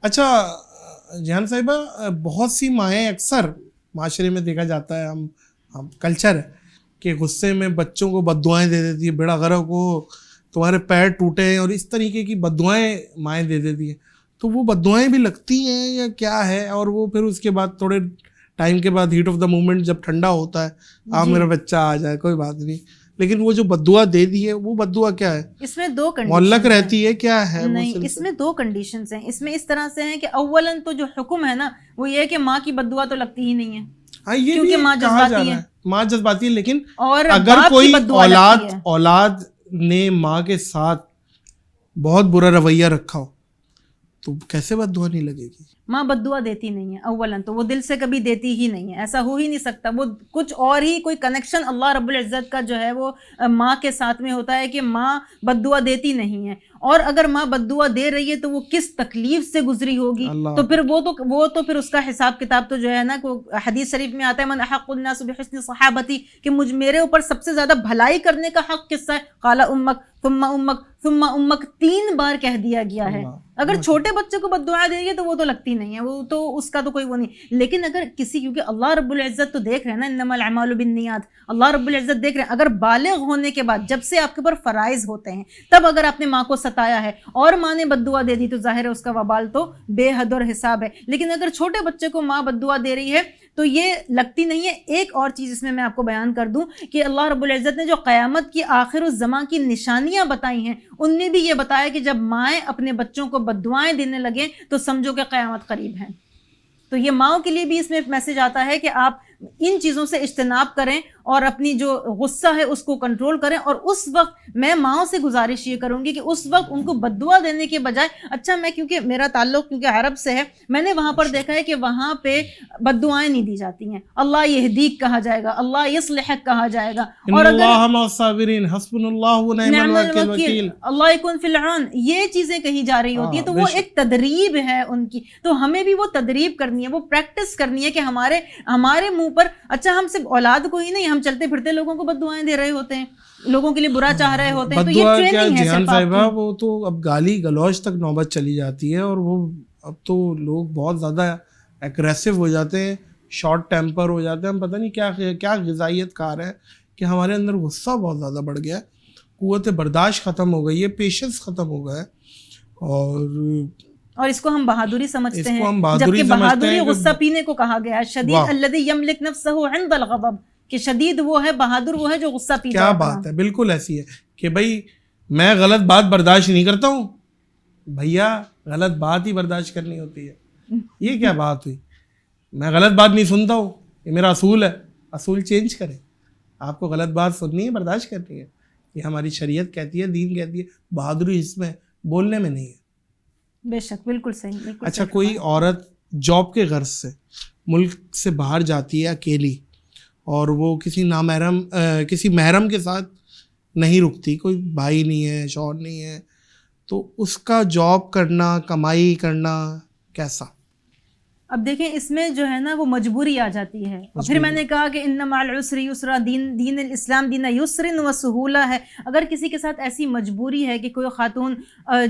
A: اچھا جہان صاحبہ، بہت سی مائیں اکثر معاشرے میں دیکھا جاتا ہے، ہم کلچر ہے کہ غصے میں بچوں کو بد دعائیں دے دیتی ہے، بیڑا غرق ہو، تمہارے پیر ٹوٹے ہیں، اور اس طریقے کی بد دعائیں مائیں دے دیتی ہیں. تو وہ بد دعائیں بھی لگتی ہیں یا کیا ہے؟ اور وہ پھر اس کے بعد تھوڑے ٹائم کے بعد ہیٹ آف دا مومنٹ جب ٹھنڈا ہوتا ہے، میرا بچہ آ جائے کوئی بات نہیں، لیکن وہ جو بد دعا دے دی ہے وہ بد دعا کیا ہے؟
B: اس میں دو کنڈیشن
A: معلق رہتی ہے، کیا ہے؟
B: نہیں، اس میں دو کنڈیشنز ہیں. اس میں اس طرح سے ہیں کہ اولاً تو جو حکم ہے نا وہ یہ ہے کہ ماں کی بد دعا تو لگتی ہی نہیں ہے، کیونکہ ماں جذباتی ہے.
A: ماں جذباتی ہے، لیکن
B: اور
A: اگر کوئی اولاد نے ماں کے ساتھ بہت برا رویہ رکھا ہو تو کیسے بد دعا نہیں لگے گی؟
B: ماں بد دعا دیتی نہیں ہے، اولاً تو وہ دل سے کبھی دیتی ہی نہیں ہے، ایسا ہو ہی نہیں سکتا. وہ کچھ اور ہی کوئی کنیکشن اللہ رب العزت کا جو ہے وہ ماں کے ساتھ میں ہوتا ہے کہ ماں بد دعا دیتی نہیں ہے. اور اگر ماں بد دعا دے رہی ہے تو وہ کس تکلیف سے گزری ہوگی، تو پھر وہ تو پھر اس کا حساب کتاب تو جو ہے نا، حدیث شریف میں آتا ہے من احق الناس بحسن صحابتی، کہ میرے اوپر سب سے زیادہ بھلائی کرنے کا حق کس کا ہے؟ قال امک ثم امک ثم امک، 3 بار کہہ دیا گیا ہے. اگر چھوٹے بچے کو بد دعا دے گی تو وہ تو لگتی نہیں ہے، وہ تو اس کا تو کوئی وہ نہیں. لیکن اگر کسی، کیونکہ اللہ رب العزت تو دیکھ رہے ہیں نا، انما الاعمال بالنیات، اللہ رب العزت دیکھ رہے ہیں. اگر بالغ ہونے کے بعد جب سے آپ کے اوپر فرائض ہوتے ہیں تب اگر آپ نے ماں کو ستایا ہے اور ماں نے بد دعا دے دی تو ظاہر ہے اس کا وبال تو بے حد اور حساب ہے. لیکن اگر چھوٹے بچے کو ماں بد دعا دے رہی ہے تو یہ لگتی نہیں ہے. ایک اور چیز اس میں آپ کو بیان کر دوں کہ اللہ رب العزت نے جو قیامت کی آخر الزمان کی نشانیاں بتائی ہیں ان میں بھی یہ بتایا کہ جب مائیں اپنے بچوں کو بد دعائیں دینے لگیں تو سمجھو کہ قیامت قریب ہے. تو یہ ماؤں کے لیے بھی اس میں ایک میسج آتا ہے کہ آپ ان چیزوں سے اجتناب کریں اور اپنی جو غصہ ہے اس کو کنٹرول کریں. اور اس وقت میں ماؤں سے گزارش یہ کروں گی کہ اس وقت ان کو بد دعا دینے کے بجائے، اچھا میں کیونکہ میرا تعلق کیونکہ عرب سے ہے، میں نے وہاں پر دیکھا ہے کہ وہاں پہ بد دعائیں نہیں دی جاتی ہیں، اللہ یہدیک کہا جائے گا، اللہ یصلحک کہا جائے گا. اور
A: اللہ مع الصابرین حسبنا اللہ ونعم الوکیل،
B: اللہ یکن فی العون، یہ چیزیں کہی جا رہی ہوتی ہیں. تو وہ ایک تدریب ہے ان کی، تو ہمیں بھی وہ تدریب کرنی ہے، وہ پریکٹس کرنی ہے کہ ہمارے منہ پر، اچھا ہم صرف اولاد کو ہی نہیں، ہم چلتے پھرتے لوگوں کو بد دعائیں دے رہے ہوتے ہیں، لوگوں کے لیے برا چاہ رہے ہوتے ہیں. تو یہ ٹریننگ ہے
A: جہان صاحبہ، وہ تو اب گالی گلوچ تک نوبت چلی جاتی ہے، اور وہ اب تو لوگ بہت زیادہ ایگریسو ہو جاتے ہیں، شارٹ ٹیمپر ہو جاتے ہیں. ہم پتہ نہیں کیا غذائیت کار ہے کہ ہمارے اندر غصہ بہت زیادہ بڑھ گیا ہے، قوت برداشت ختم ہو گئی ہے، پیشنس ختم ہو گیا ہے، اور
B: اس کو ہم بہادری سمجھتے ہیں، جبکہ بہادری غصہ پینے کو کہا گیا ہے. شدید الذی یملک نفسہ عند الغضب، کہ شدید وہ ہے، بہادر وہ ہے جو غصہ پیتا ہے.
A: کیا بات ہے، بالکل ایسی ہے کہ بھائی میں غلط بات برداشت نہیں کرتا ہوں. بھیا غلط بات ہی برداشت کرنی ہوتی ہے، یہ کیا بات ہوئی؟ میں غلط بات نہیں سنتا ہوں، یہ میرا اصول ہے. اصول چینج کریں. آپ کو غلط بات سننی ہے، برداشت کرنی ہے، یہ ہماری شریعت کہتی ہے، دین کہتی ہے. بہادری اس میں بولنے میں نہیں ہے.
B: بے شک، بالکل صحیح، بالکل.
A: اچھا، کوئی عورت جاب کے غرض سے ملک سے باہر جاتی ہے اکیلی، اور وہ کسی محرم کے ساتھ نہیں رکتی، کوئی بھائی نہیں ہے، شوہر نہیں ہے، تو اس کا جاب کرنا، کمائی کرنا کیسا؟
B: اب دیکھیں اس میں جو ہے نا وہ مجبوری آ جاتی ہے. اور پھر میں نے کہا کہ ان مع العسر یسرا، دین الاسلام دین یسر و سہولہ ہے. اگر کسی کے ساتھ ایسی مجبوری ہے کہ کوئی خاتون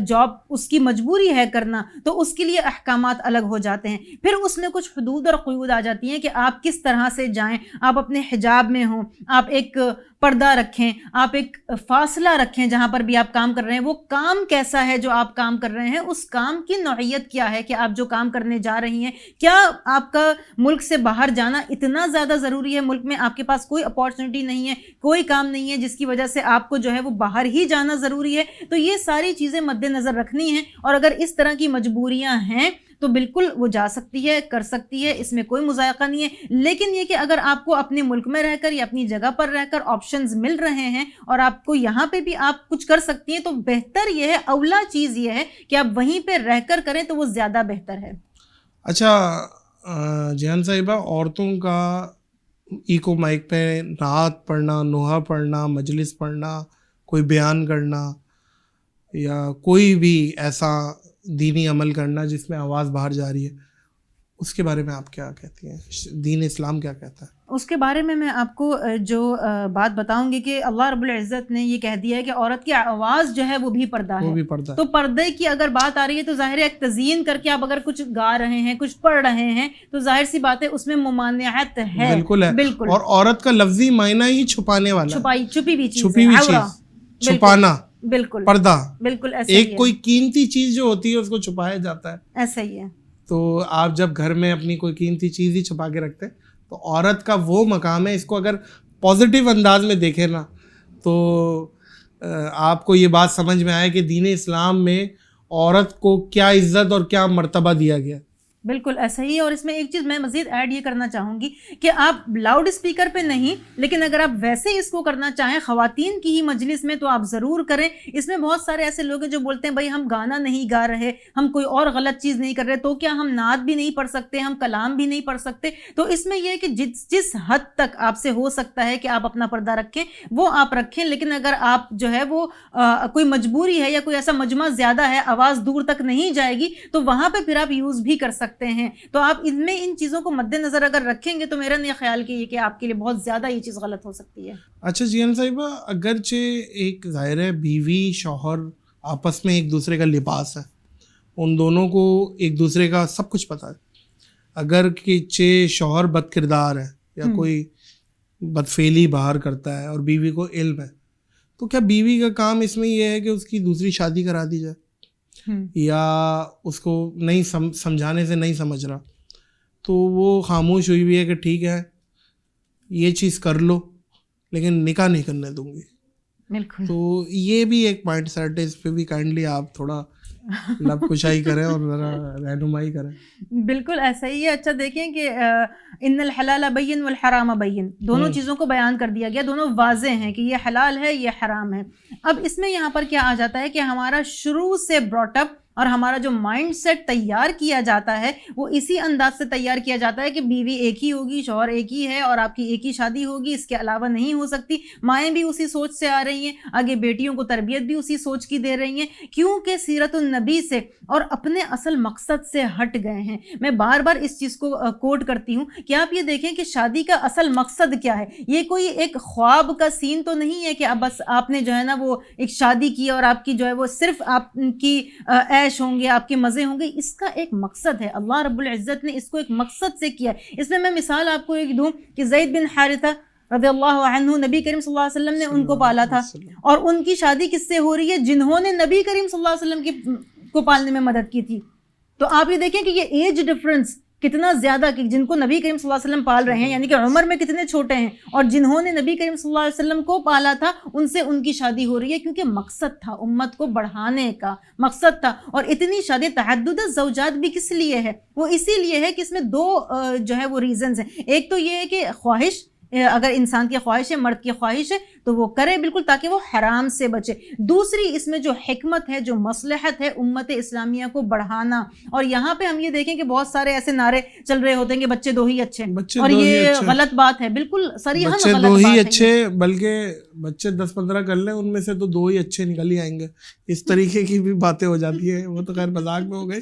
B: جاب اس کی مجبوری ہے کرنا، تو اس کے لیے احکامات الگ ہو جاتے ہیں. پھر اس میں کچھ حدود اور قیود آ جاتی ہیں کہ آپ کس طرح سے جائیں. آپ اپنے حجاب میں ہوں، آپ ایک پردہ رکھیں, آپ ایک فاصلہ رکھیں جہاں پر بھی آپ کام کر رہے ہیں. وہ کام کیسا ہے جو آپ کام کر رہے ہیں, اس کام کی نوعیت کیا ہے کہ آپ جو کام کرنے جا رہی ہیں, کیا آپ کا ملک سے باہر جانا اتنا زیادہ ضروری ہے, ملک میں آپ کے پاس کوئی اپارچونٹی نہیں ہے, کوئی کام نہیں ہے جس کی وجہ سے آپ کو جو ہے وہ باہر ہی جانا ضروری ہے. تو یہ ساری چیزیں مد نظر رکھنی ہیں, اور اگر اس طرح کی مجبوریاں ہیں تو بالکل وہ جا سکتی ہے, کر سکتی ہے, اس میں کوئی مذائقہ نہیں ہے. لیکن یہ کہ اگر آپ کو اپنے ملک میں رہ کر یا اپنی جگہ پر رہ کر آپشنز مل رہے ہیں اور آپ کو یہاں پہ بھی آپ کچھ کر سکتی ہیں, تو بہتر یہ ہے, اولا چیز یہ ہے کہ آپ وہیں پہ رہ کر کریں تو وہ زیادہ بہتر ہے.
A: اچھا جیان صاحبہ, عورتوں کا ایکو مائک پہ نعت پڑھنا, نوحہ پڑھنا, مجلس پڑھنا, کوئی بیان کرنا یا کوئی بھی ایسا دینی عمل کرنا جس میں آواز باہر جا رہی ہے, اس کے بارے میں آپ کیا کہتی ہیں؟ دین اسلام کیا کہتا ہے
B: اس کے بارے میں آپ کو جو بات بتاؤں گی کہ اللہ رب العزت نے یہ کہہ دیا ہے کہ عورت کی آواز جو ہے وہ بھی پردہ ہے,
A: وہ بھی پردہ ہے.
B: تو پردے کی اگر بات آ رہی ہے تو ظاہر ہے ایک تزیین کر کے آپ اگر کچھ گا رہے ہیں, کچھ پڑھ رہے ہیں, تو ظاہر سی بات ہے اس میں ممانعت ہے.
A: بالکل ہے,
B: بالکل.
A: اور عورت کا لفظی معنی ہی چھپانے والا,
B: چھپی ہوئی چیز,
A: چھپانا,
B: بالکل
A: پردہ,
B: بالکل ایسا
A: ایک کوئی قیمتی چیز جو ہوتی ہے اس کو چھپایا جاتا ہے.
B: ایسا ہی ہے.
A: تو آپ جب گھر میں اپنی کوئی قیمتی چیز ہی چھپا کے رکھتے ہیں تو عورت کا وہ مقام ہے. اس کو اگر پازیٹیو انداز میں دیکھیں نا تو آپ کو یہ بات سمجھ میں آئے کہ دین اسلام میں عورت کو کیا عزت اور کیا مرتبہ دیا گیا.
B: بالکل ایسا ہی ہے. اور اس میں ایک چیز میں مزید ایڈ یہ کرنا چاہوں گی کہ آپ لاؤڈ اسپیکر پہ نہیں, لیکن اگر آپ ویسے اس کو کرنا چاہیں خواتین کی ہی مجلس میں تو آپ ضرور کریں. اس میں بہت سارے ایسے لوگ ہیں جو بولتے ہیں بھائی ہم گانا نہیں گا رہے, ہم کوئی اور غلط چیز نہیں کر رہے, تو کیا ہم نعت بھی نہیں پڑھ سکتے, ہم کلام بھی نہیں پڑھ سکتے؟ تو اس میں یہ ہے کہ جس حد تک آپ سے ہو سکتا ہے کہ آپ اپنا پردہ رکھیں وہ آپ رکھیں. لیکن اگر آپ جو ہے وہ کوئی مجبوری ہے یا کوئی ایسا مجمع زیادہ ہے, آواز دور تک نہیں جائے گی, تو وہاں پہ پھر آپ یوز بھی کر سکتے ہیں. تو آپ ان میں ان چیزوں کو مد نظر اگر رکھیں گے تو میرا نہیں خیال کہ آپ کے لیے بہت زیادہ یہ چیز غلط ہو سکتی ہے.
A: اچھا جیان صاحبہ, اگرچہ ایک ظاہر ہے بیوی شوہر آپس میں ایک دوسرے کا لباس ہے, ان دونوں کو ایک دوسرے کا سب کچھ پتہ ہے. اگر کہ شوہر بد کردار ہے یا کوئی بدفعلی باہر کرتا ہے اور بیوی کو علم ہے, تو کیا بیوی کا کام اس میں یہ ہے کہ اس کی دوسری شادی کرا دی جائے, یا اس کو نہیں سمجھانے سے نہیں سمجھ رہا تو وہ خاموش ہوئی ہوئی ہے کہ ٹھیک ہے یہ چیز کر لو لیکن نکاح نہیں کرنے دوں گی؟
B: بالکل.
A: تو یہ بھی ایک پوائنٹ سیٹ ہے, اس پہ بھی کائنڈلی آپ تھوڑا لب کشائی کریں اور ذرا رہنمائی کریں.
B: بالکل ایسا ہی ہے. اچھا دیکھیں کہ ان الحلال بین والحرام بین, دونوں چیزوں کو بیان کر دیا گیا, دونوں واضح ہیں کہ یہ حلال ہے یہ حرام ہے. اب اس میں یہاں پر کیا آ جاتا ہے کہ ہمارا شروع سے براٹ اپ اور ہمارا جو مائنڈ سیٹ تیار کیا جاتا ہے وہ اسی انداز سے تیار کیا جاتا ہے کہ بیوی ایک ہی ہوگی, شوہر ایک ہی ہے اور آپ کی ایک ہی شادی ہوگی, اس کے علاوہ نہیں ہو سکتی. مائیں بھی اسی سوچ سے آ رہی ہیں, آگے بیٹیوں کو تربیت بھی اسی سوچ کی دے رہی ہیں, کیونکہ سیرت النبی سے اور اپنے اصل مقصد سے ہٹ گئے ہیں. میں بار بار اس چیز کو کوٹ کرتی ہوں کہ آپ یہ دیکھیں کہ شادی کا اصل مقصد کیا ہے. یہ کوئی ایک خواب کا سین تو نہیں ہے کہ اب بس آپ نے جو ہے نا وہ ایک شادی کی اور آپ کی جو ہے وہ صرف آپ کی عیش ہوں گے, آپ کے مزے ہوں گے. اس کا ایک مقصد ہے, اللہ رب العزت نے اس کو ایک مقصد سے کیا ہے. اس میں مثال آپ کو ایک دوں کہ زید بن حارثہ رضی اللہ عنہ, نبی کریم صلی اللہ علیہ وسلم نے ان کو پالا تھا, اور ان کی شادی کس سے ہو رہی ہے؟ جنہوں نے نبی کریم صلی اللہ علیہ وسلم کو پالنے میں مدد کی تھی. تو آپ یہ دیکھیں کہ یہ ایج ڈفرنس کتنا زیادہ, کہ جن کو نبی کریم صلی اللہ علیہ وسلم پال رہے ہیں یعنی کہ عمر میں کتنے چھوٹے ہیں, اور جنہوں نے نبی کریم صلی اللہ علیہ وسلم کو پالا تھا ان سے ان کی شادی ہو رہی ہے, کیونکہ مقصد تھا امت کو بڑھانے کا مقصد تھا. اور اتنی شادی تعدد الزوجات بھی کس لیے ہے؟ وہ اسی لیے ہے کہ اس میں دو جو ہے وہ ریزنز ہیں. ایک تو یہ ہے کہ خواہش, اگر انسان کی خواہش ہے, مرد کی خواہش ہے تو وہ کرے بالکل تاکہ وہ حرام سے بچے. دوسری اس میں جو حکمت ہے, جو مصلحت ہے, امت اسلامیہ کو بڑھانا. اور یہاں پہ ہم یہ دیکھیں کہ بہت سارے ایسے نعرے چل رہے ہوتے ہیں کہ بچے دو ہی اچھے, اور یہ غلط بات ہے, بالکل صریحاً غلط بات ہے.
A: دو ہی اچھے, بلکہ بچے 10-15 کر لیں ان میں سے تو 2 ہی اچھے نکل ہی آئیں گے. اس طریقے کی بھی باتیں ہو جاتی ہیں, وہ تو خیر مذاق میں ہو گئی.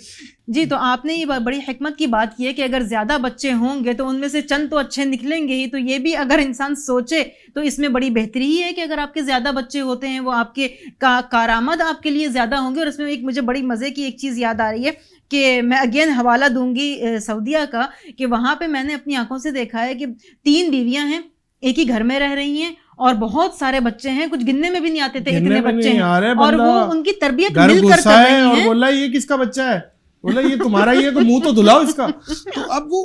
B: جی, تو آپ نے یہ بڑی حکمت کی بات کی ہے کہ اگر زیادہ بچے ہوں گے تو ان میں سے چند تو اچھے نکلیں گے ہی. تو یہ بھی اگر انسان سوچے تو اس میں بڑی بہتری ہی ہے کہ اگر آپ کے زیادہ بچے ہوتے ہیں وہ آپ کے کارآمد آپ کے لیے زیادہ ہوں گے. اور اس میں ایک مجھے بڑی مزے کی ایک چیز یاد آ رہی ہے کہ میں اگین حوالہ دوں گی سعودیہ کا, کہ وہاں پہ میں نے اپنی آنکھوں سے دیکھا ہے کہ 3 بیویاں ہیں, ایک ہی گھر میں رہ رہی ہیں, اور بہت سارے بچے ہیں, کچھ گننے میں بھی نہیں آتے تھے, اتنے بچے ہیں,
A: اور
B: وہ ان کی تربیت مل کر کر رہی
A: اور
B: ہیں.
A: بولا یہ کس کا بچہ ہے, بولا یہ تمہارا ہی ہے تو منہ تو دھلاؤ اس کا. تو اب وہ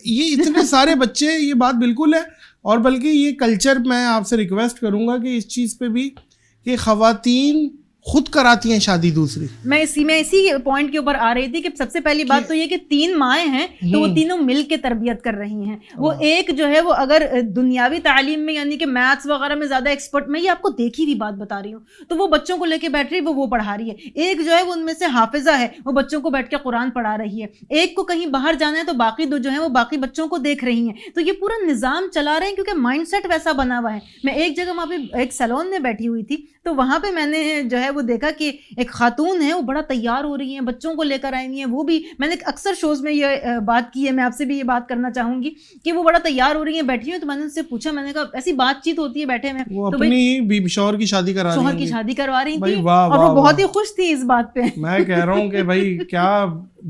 A: یہ اتنے سارے بچے, یہ بات بالکل ہے. اور بلکہ یہ کلچر میں آپ سے ریکویسٹ کروں گا کہ اس چیز پہ بھی کہ خواتین خود کراتی ہیں شادی دوسری.
B: میں اسی پوائنٹ کے اوپر آ رہی تھی کہ سب سے پہلی بات تو یہ کہ 3 مائیں ہیں تو وہ تینوں مل کے تربیت کر رہی ہیں. وہ ایک جو ہے وہ اگر دنیاوی تعلیم میں یعنی کہ میتھس وغیرہ میں زیادہ ایکسپرٹ, میں یہ آپ کو دیکھی ہوئی بات بتا رہی ہوں, تو وہ بچوں کو لے کے بیٹھ رہی ہے, وہ پڑھا رہی ہے. ایک جو ہے وہ ان میں سے حافظہ ہے, وہ بچوں کو بیٹھ کے قرآن پڑھا رہی ہے. ایک کو کہیں باہر جانا ہے تو باقی 2 جو ہیں وہ باقی بچوں کو دیکھ رہی ہیں. تو یہ پورا نظام چلا رہے ہیں کیونکہ مائنڈ سیٹ ویسا بنا ہوا ہے. میں ایک جگہ وہاں پہ ایک سیلون میں بیٹھی ہوئی تھی, تو وہاں پہ میں نے جو ہے وہ دیکھا کہ ایک خاتون ہے, وہ بڑا تیار ہو رہی ہیں, بچوں کو لے کر آئی ہیں. وہ بھی میں نے اکثر شوز میں یہ بات کی ہے, میں آپ سے بھی یہ بات کرنا چاہوں گی کہ وہ بڑا تیار ہو رہی ہیں, بیٹھی ہوئی. تو میں نے ان سے پوچھا, میں نے کہا ایسی بات چیت ہوتی ہے بیٹھے میں,
A: وہ اپنی شوہر کی شادی کرا رہی ہیں,
B: شوہر کی شادی کروا رہی تھی, اور وہ بہت ہی خوش تھی اس بات پہ.
A: میں کہہ رہا ہوں کہ بھائی کیا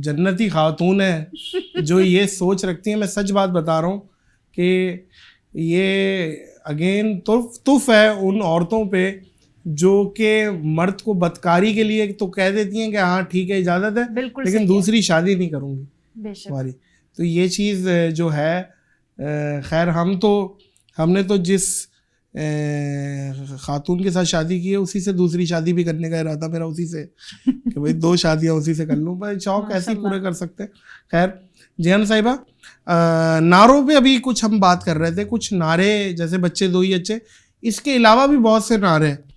A: جنتی خاتون ہے جو یہ سوچ رکھتی ہیں. میں سچ بات بتا رہا ہوں کہ یہ اگین تف ہے ان عورتوں پہ جو کہ مرد کو بدکاری کے لیے تو کہہ دیتی ہیں کہ ہاں ٹھیک ہے اجازت ہے, لیکن دوسری شادی نہیں کروں گی ہماری. تو یہ چیز جو ہے, خیر ہم نے تو جس خاتون کے ساتھ شادی کی ہے اسی سے دوسری شادی بھی کرنے کا ارادہ میرا اسی سے, کہ بھائی 2 شادیاں اسی سے کر لوں. بھائی شوق ایسے ہی پورے کر سکتے. خیر جیان صاحبہ, نعروں پہ ابھی کچھ ہم بات کر رہے تھے, کچھ نعرے جیسے بچے دو ہی اچھے, اس کے علاوہ بھی بہت سے نعرے ہیں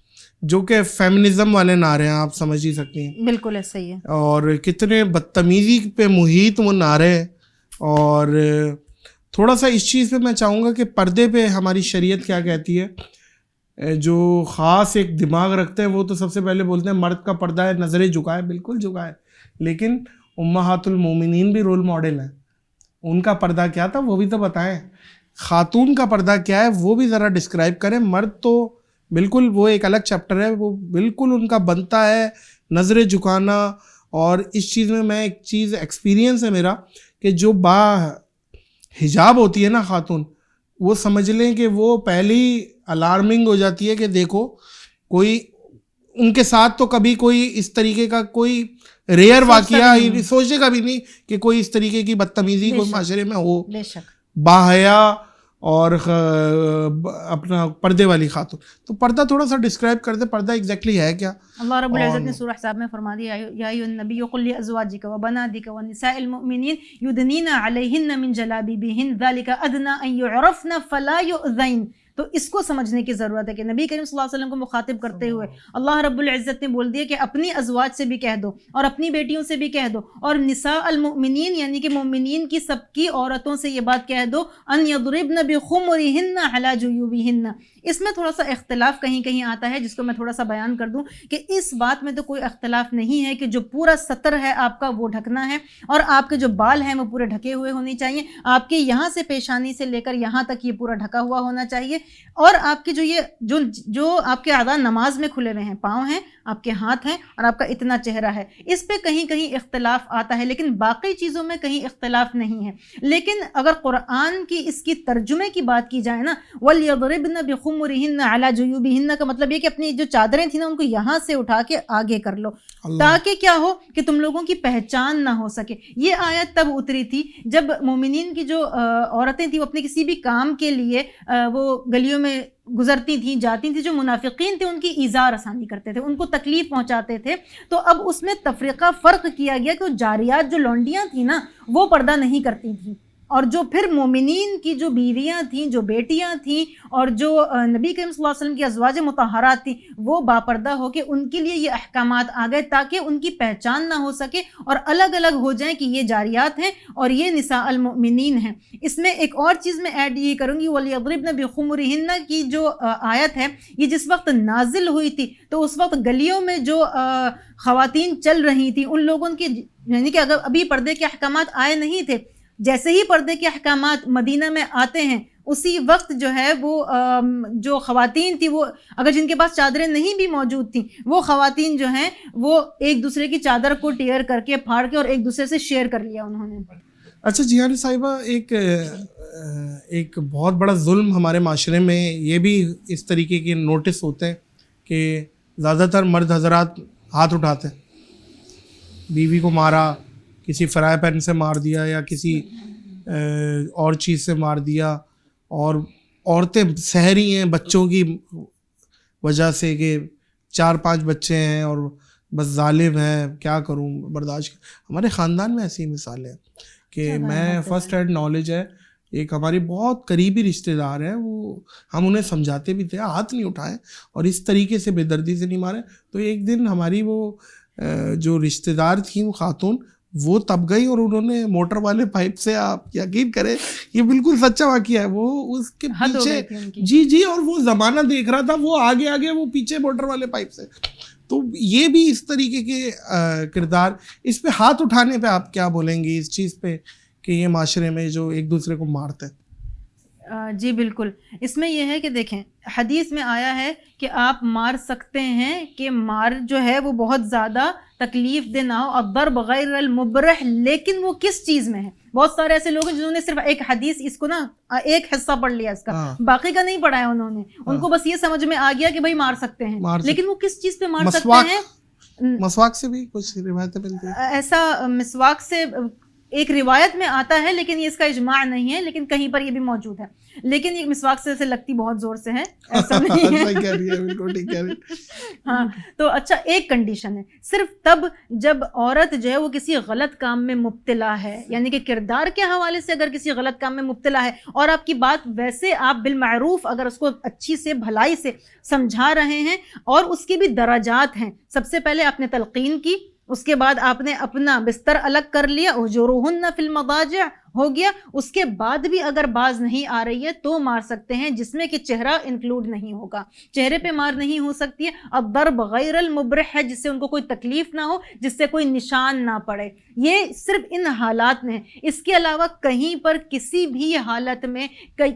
A: جو کہ فیمنزم والے نعرے ہیں, آپ سمجھ ہی سکتی ہیں.
B: بالکل ایسا ہی ہے.
A: اور کتنے بدتمیزی پہ محیط وہ نعرے ہیں. اور تھوڑا سا اس چیز پہ میں چاہوں گا کہ پردے پہ ہماری شریعت کیا کہتی ہے. جو خاص ایک دماغ رکھتے ہیں وہ تو سب سے پہلے بولتے ہیں مرد کا پردہ ہے نظریں جھکائے, بالکل جھکائے, لیکن امہات المومنین بھی رول ماڈل ہیں. ان کا پردہ کیا تھا وہ بھی تو بتائیں. خاتون کا پردہ کیا ہے وہ بھی ذرا ڈسکرائب کریں. مرد تو بالکل وہ ایک الگ چیپٹر ہے, وہ بالکل ان کا بنتا ہے نظریں جھکانا. اور اس چیز میں ایک چیز ایکسپیرینس ہے میرا کہ جو با حجاب ہوتی ہے نا خاتون, وہ سمجھ لیں کہ وہ پہلی الارمنگ ہو جاتی ہے کہ دیکھو کوئی ان کے ساتھ تو کبھی کوئی اس طریقے کا کوئی ریئر واقعہ سوچے گا بھی نہیں کہ کوئی اس طریقے کی بدتمیزی کوئی معاشرے میں ہو. باحیا اور اپنا پردے والی خاتون. تو پردہ تھوڑا سا ڈسکرائب کر دے, پردہ ایگزیکٹلی ہے کیا.
B: اللہ رب العزت نے سورہ احزاب میں فرما دیا, یا ایھا النبی قل لازواجک وبناتک ونساء المؤمنین یدنین علیہن من جلابیبہن ذلک ادنی ان یعرفن فلا یؤذین. تو اس کو سمجھنے کی ضرورت ہے کہ نبی کریم صلی اللہ علیہ وسلم کو مخاطب کرتے ہوئے اللہ رب العزت نے بول دیا کہ اپنی ازواج سے بھی کہہ دو اور اپنی بیٹیوں سے بھی کہہ دو, اور نساء المؤمنین یعنی کہ مومنین کی سب کی عورتوں سے یہ بات کہہ دو, ان یضربن بخمرہن علی جیوبہن. اس میں تھوڑا سا اختلاف کہیں کہیں آتا ہے جس کو میں تھوڑا سا بیان کر دوں کہ اس بات میں تو کوئی اختلاف نہیں ہے کہ جو پورا سطر ہے آپ کا وہ ڈھکنا ہے, اور آپ کے جو بال ہیں وہ پورے ڈھکے ہوئے ہونے چاہیے. آپ کے یہاں سے پیشانی سے لے کر یہاں تک یہ پورا ڈھکا ہوا ہونا چاہیے. اور آپ کے جو آپ کے اعضاء نماز میں کھلے ہوئے ہیں, پاؤں ہیں, آپ کے ہاتھ ہیں, اور آپ کا اتنا چہرہ ہے, اس پہ کہیں کہیں اختلاف آتا ہے, لیکن باقی چیزوں میں کہیں اختلاف نہیں ہے. لیکن اگر قرآن کی اس کی ترجمے کی بات کی جائے نا, وَلْيَضْرِبْنَ بِخُمُرِهِنَّ عَلَى جُيُوبِهِنَّ کا مطلب یہ کہ اپنی جو چادریں تھیں نا ان کو یہاں سے اٹھا کے آگے کر لو, تاکہ کیا ہو کہ تم لوگوں کی پہچان نہ ہو سکے. یہ آیت تب اتری تھی جب مومنین کی جو عورتیں تھیں وہ اپنے کسی بھی کام کے لیے وہ گلیوں میں گزرتی تھیں, جاتی تھیں, جو منافقین تھے ان کی ایذا رسانی کرتے تھے, ان کو تکلیف پہنچاتے تھے. تو اب اس میں تفریقہ فرق کیا گیا کہ جاریات جو لونڈیاں تھیں نا وہ پردہ نہیں کرتی تھیں, اور جو پھر مومنین کی جو بیویاں تھیں, جو بیٹیاں تھیں, اور جو نبی کریم صلی اللہ علیہ وسلم کی ازواج مطہرات تھیں, وہ باپردہ ہو کے ان کے لیے یہ احکامات آ گئے تاکہ ان کی پہچان نہ ہو سکے اور الگ الگ ہو جائیں کہ یہ جاریات ہیں اور یہ نساء المؤمنین ہیں. اس میں ایک اور چیز میں ایڈ یہ کروں گی, وَلْيَضْرِبْنَ بِخُمُرِهِنَّ کی جو آیت ہے یہ جس وقت نازل ہوئی تھی تو اس وقت گلیوں میں جو خواتین چل رہی تھیں ان لوگوں کی, یعنی کہ اگر ابھی پردے کے احکامات آئے نہیں تھے, جیسے ہی پردے کے احکامات مدینہ میں آتے ہیں اسی وقت جو ہے وہ جو خواتین تھی وہ اگر جن کے پاس چادریں نہیں بھی موجود تھیں وہ خواتین جو ہیں وہ ایک دوسرے کی چادر کو ٹیئر کر کے پھاڑ کے اور ایک دوسرے سے شیئر کر لیا انہوں نے.
A: اچھا جیان صاحبہ، ایک بہت بڑا ظلم ہمارے معاشرے میں یہ بھی اس طریقے کے نوٹس ہوتے ہیں کہ زیادہ تر مرد حضرات ہاتھ اٹھاتے ہیں، بیوی کو مارا، کسی فرائی پین سے مار دیا یا کسی اور چیز سے مار دیا، اور عورتیں سہ رہی ہیں بچوں کی وجہ سے کہ 4-5 بچے ہیں اور بس ظالم ہیں، کیا کروں برداشت. ہمارے خاندان میں ایسی مثالیں ہیں کہ میں فرسٹ ہینڈ نالج ہے، ایک ہماری بہت قریبی رشتہ دار ہیں، وہ ہم انہیں سمجھاتے بھی تھے ہاتھ نہیں اٹھائیں اور اس طریقے سے بے دردی سے نہیں ماریں. تو ایک دن ہماری وہ جو رشتہ دار تھیں وہ خاتون، وہ تب گئی اور انہوں نے موٹر والے پائپ سے، آپ یقین کریں یہ بالکل سچا واقعہ ہے، وہ اس کے پیچھے جی اور وہ زمانہ دیکھ رہا تھا، وہ آگے وہ پیچھے موٹر والے پائپ سے. تو یہ بھی اس طریقے کے کردار. اس پہ ہاتھ اٹھانے پہ آپ کیا بولیں گی اس چیز پہ کہ یہ معاشرے میں جو ایک دوسرے کو مارتے ہیں؟
B: جی بالکل، اس میں یہ ہے کہ دیکھیں حدیث میں آیا ہے کہ آپ مار سکتے ہیں کہ مار جو ہے وہ بہت زیادہ تکلیف دہ نہ ہو، الضرب غیر المبرح، لیکن وہ کس چیز میں ہے. بہت سارے ایسے لوگ ہیں جنہوں نے صرف ایک حدیث اس کو نا ایک حصہ پڑھ لیا اس کا، باقی کا نہیں پڑھا ہے انہوں نے. ان کو بس یہ سمجھ میں آ گیا کہ بھائی مار سکتے ہیں، لیکن وہ کس چیز پہ مار سکتے ہیں.
A: مسواک سے بھی کچھ روایتیں ملتی ہیں
B: ایسا، مسواک سے ایک روایت میں آتا ہے لیکن یہ اس کا اجماع نہیں ہے، لیکن کہیں پر یہ بھی موجود ہے. لیکن یہ مسواک سے لگتی بہت زور سے ہے، ایسا نہیں ہے. ہاں تو اچھا، ایک کنڈیشن ہے، صرف تب جب عورت جو ہے وہ کسی غلط کام میں مبتلا ہے، یعنی کہ کردار کے حوالے سے اگر کسی غلط کام میں مبتلا ہے اور آپ کی بات ویسے آپ بالمعروف اگر اس کو اچھی سے بھلائی سے سمجھا رہے ہیں، اور اس کے بھی درجات ہیں. سب سے پہلے آپ نے تلقین کی، اس کے بعد آپ نے اپنا بستر الگ کر لیا، اجورہن فی المضاجع ہو گیا. اس کے بعد بھی اگر باز نہیں آ رہی ہے تو مار سکتے ہیں، جس میں کہ چہرہ انکلوڈ نہیں ہوگا، چہرے پہ مار نہیں ہو سکتی ہے. الضرب غیر المبرح ہے، جس سے ان کو کوئی تکلیف نہ ہو، جس سے کوئی نشان نہ پڑے. یہ صرف ان حالات میں. اس کے علاوہ کہیں پر کسی بھی حالت میں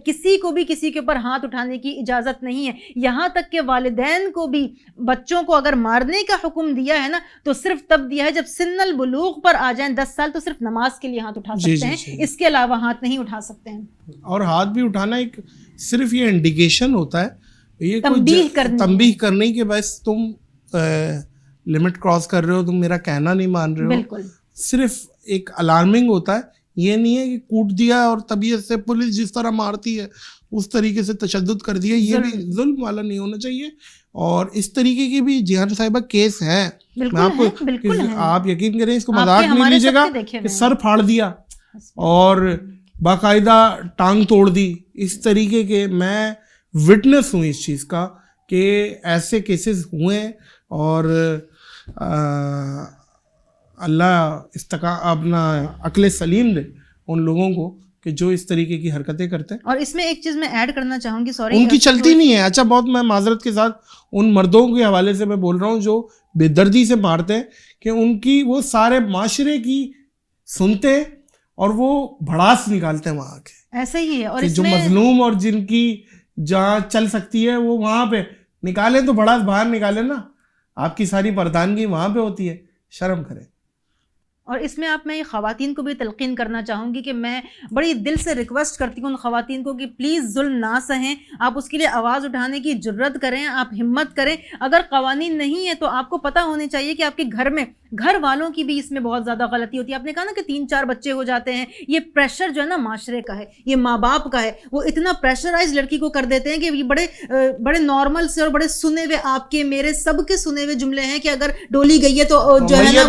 B: کسی کو بھی کسی کے اوپر ہاتھ اٹھانے کی اجازت نہیں ہے. یہاں تک کہ والدین کو بھی بچوں کو اگر مارنے کا حکم دیا ہے نا تو صرف تب دیا ہے جب سن البلوغ پر آ جائیں 10 سال، تو صرف نماز کے لیے ہاتھ اٹھا سکتے ہیں، اس کے علاوہ ہاتھ نہیں اٹھا سکتے ہیں.
A: اور ہاتھ بھی اٹھانا ایک صرف یہ انڈیکیشن ہوتا ہے، یہ تنبیہ کرنے کہ بس تم لمٹ کراس کر رہے ہو، تم میرا کہنا نہیں مان رہے ہو.
B: بالکل،
A: صرف ایک الارمنگ ہوتا ہے. یہ نہیں ہے کہ کوٹ دیا اور طبیعت سے پولیس جس طرح مارتی ہے اس طریقے سے تشدد کر دیا، یہ بھی ظلم والا نہیں ہونا چاہیے. اور اس طریقے کی بھی جیہان صاحبہ کیس ہیں. میں آپ کو، آپ یقین کریں، اس کو مذاق نہیں لیجیے گا کہ سر پھاڑ دیا اور باقاعدہ ٹانگ توڑ دی. اس طریقے کے میں وٹنس ہوں اس چیز کا کہ ایسے کیسز ہوئے ہیں. اور اللہ اپنا عقل سلیم دے ان لوگوں کو کہ جو اس طریقے کی حرکتیں کرتے ہیں.
B: اور اس میں ایک چیز میں ایڈ کرنا چاہوں گی، سوری،
A: ان کی چلتی نہیں ہے. اچھا، بہت میں معذرت کے ساتھ ان مردوں کے حوالے سے میں بول رہا ہوں جو بے دردی سے مارتے ہیں، کہ ان کی وہ سارے معاشرے کی سنتے اور وہ بھڑاس نکالتے ہیں وہاں کے.
B: ایسا ہی ہے. اور
A: جو مظلوم اور جن کی جہاں چل سکتی ہے وہ وہاں پہ نکالیں، تو بھڑاس باہر نکالیں نا. آپ کی ساری پردانگی وہاں پہ ہوتی ہے، شرم کریں.
B: اور اس میں میں خواتین کو بھی تلقین کرنا چاہوں گی کہ میں بڑی دل سے ریکویسٹ کرتی ہوں ان خواتین کو کہ پلیز ظلم نہ سہیں، آپ اس کے لیے آواز اٹھانے کی جرت کریں، آپ ہمت کریں. اگر قوانین نہیں ہیں تو آپ کو پتہ ہونے چاہیے کہ آپ کے گھر میں گھر والوں کی بھی اس میں بہت زیادہ غلطی ہوتی ہے. آپ نے کہا نا کہ 3-4 بچے ہو جاتے ہیں، یہ پریشر جو ہے نا معاشرے کا ہے، یہ ماں باپ کا ہے. وہ اتنا پریشرائز لڑکی کو کر دیتے ہیں کہ یہ بڑے نارمل سے اور بڑے سنے ہوئے، آپ کے میرے سب کے سنے ہوئے جملے ہیں کہ اگر ڈولی گئی ہے تو جو ہے نا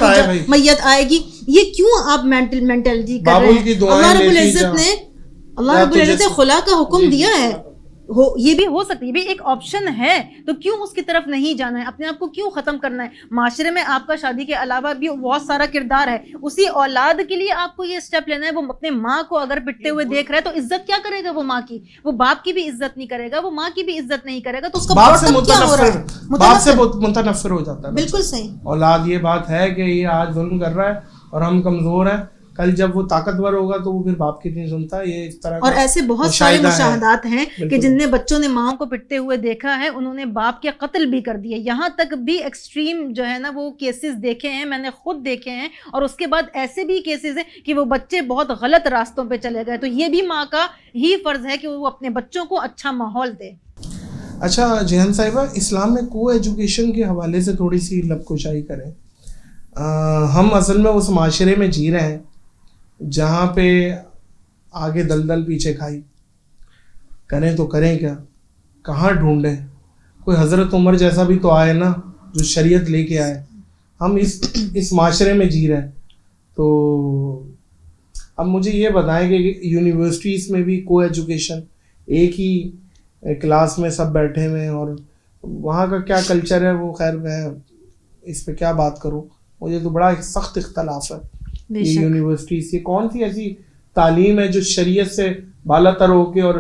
B: میت آئے گی. یہ کیوں آپ مینٹلٹی کر رہے ہیں؟ اللہ رب العزت نے خلا کا حکم دیا ہے، یہ بھی ہو سکتی ہے، یہ بھی ایک آپشن ہے. تو کیوں اس کی طرف نہیں جانا ہے؟ اپنے آپ کو کیوں ختم کرنا ہے؟ معاشرے میں آپ کا شادی کے علاوہ بھی بہت سارا کردار ہے. اسی اولاد کے لیے آپ کو یہ اسٹیپ لینا ہے. وہ اپنے ماں کو اگر پٹتے ہوئے دیکھ رہا ہے تو عزت کیا کرے گا؟ وہ ماں کی، وہ باپ کی بھی عزت نہیں کرے گا، وہ ماں کی بھی عزت نہیں کرے گا. تو اس کا باپ سے
A: متنفر ہو جاتا ہے.
B: بالکل صحیح.
A: اولاد یہ بات ہے کہ یہ آج ظلم کر رہا ہے اور ہم کمزور ہیں، کل جب وہ طاقتور ہوگا تو وہ پھر باپ کی نہیں سنتا. یہ اس طرح
B: اور ایسے بہت سارے مشاہدات ہیں کہ جن نے بچوں نے ماں کو پٹتے ہوئے دیکھا ہے, انہوں نے باپ کے قتل بھی کر دیے, یہاں تک بھی ایکسٹریم جو ہے نا وہ کیسز دیکھے ہیں, میں نے خود دیکھے ہیں. اور اس کے بعد ایسے بھی کیسز ہیں کہ وہ بچے بہت غلط راستوں پہ چلے گئے. تو یہ بھی ماں کا ہی فرض ہے کہ وہ اپنے بچوں کو اچھا ماحول دے.
A: اچھا جیہان صاحبہ, اسلام میں کو ایجوکیشن کے حوالے سے تھوڑی سی لب کشائی کریں. ہم اصل میں اس معاشرے میں جی رہے ہیں جہاں پہ آگے دلدل پیچھے کھائی, کریں تو کریں کیا, کہاں ڈھونڈیں. کوئی حضرت عمر جیسا بھی تو آئے نا جو شریعت لے کے آئے. ہم اس معاشرے میں جی رہے ہیں. تو اب مجھے یہ بتائیں کہ یونیورسٹیز میں بھی کو ایجوکیشن, ایک ہی کلاس میں سب بیٹھے ہوئے ہیں, اور وہاں کا کیا کلچر ہے وہ خیر میں اس پہ کیا بات کروں. مجھے تو بڑا سخت اختلاف ہے. یہ یونیورسٹیز, یہ کون سی ایسی تعلیم ہے جو شریعت سے بالا تر ہو کے اور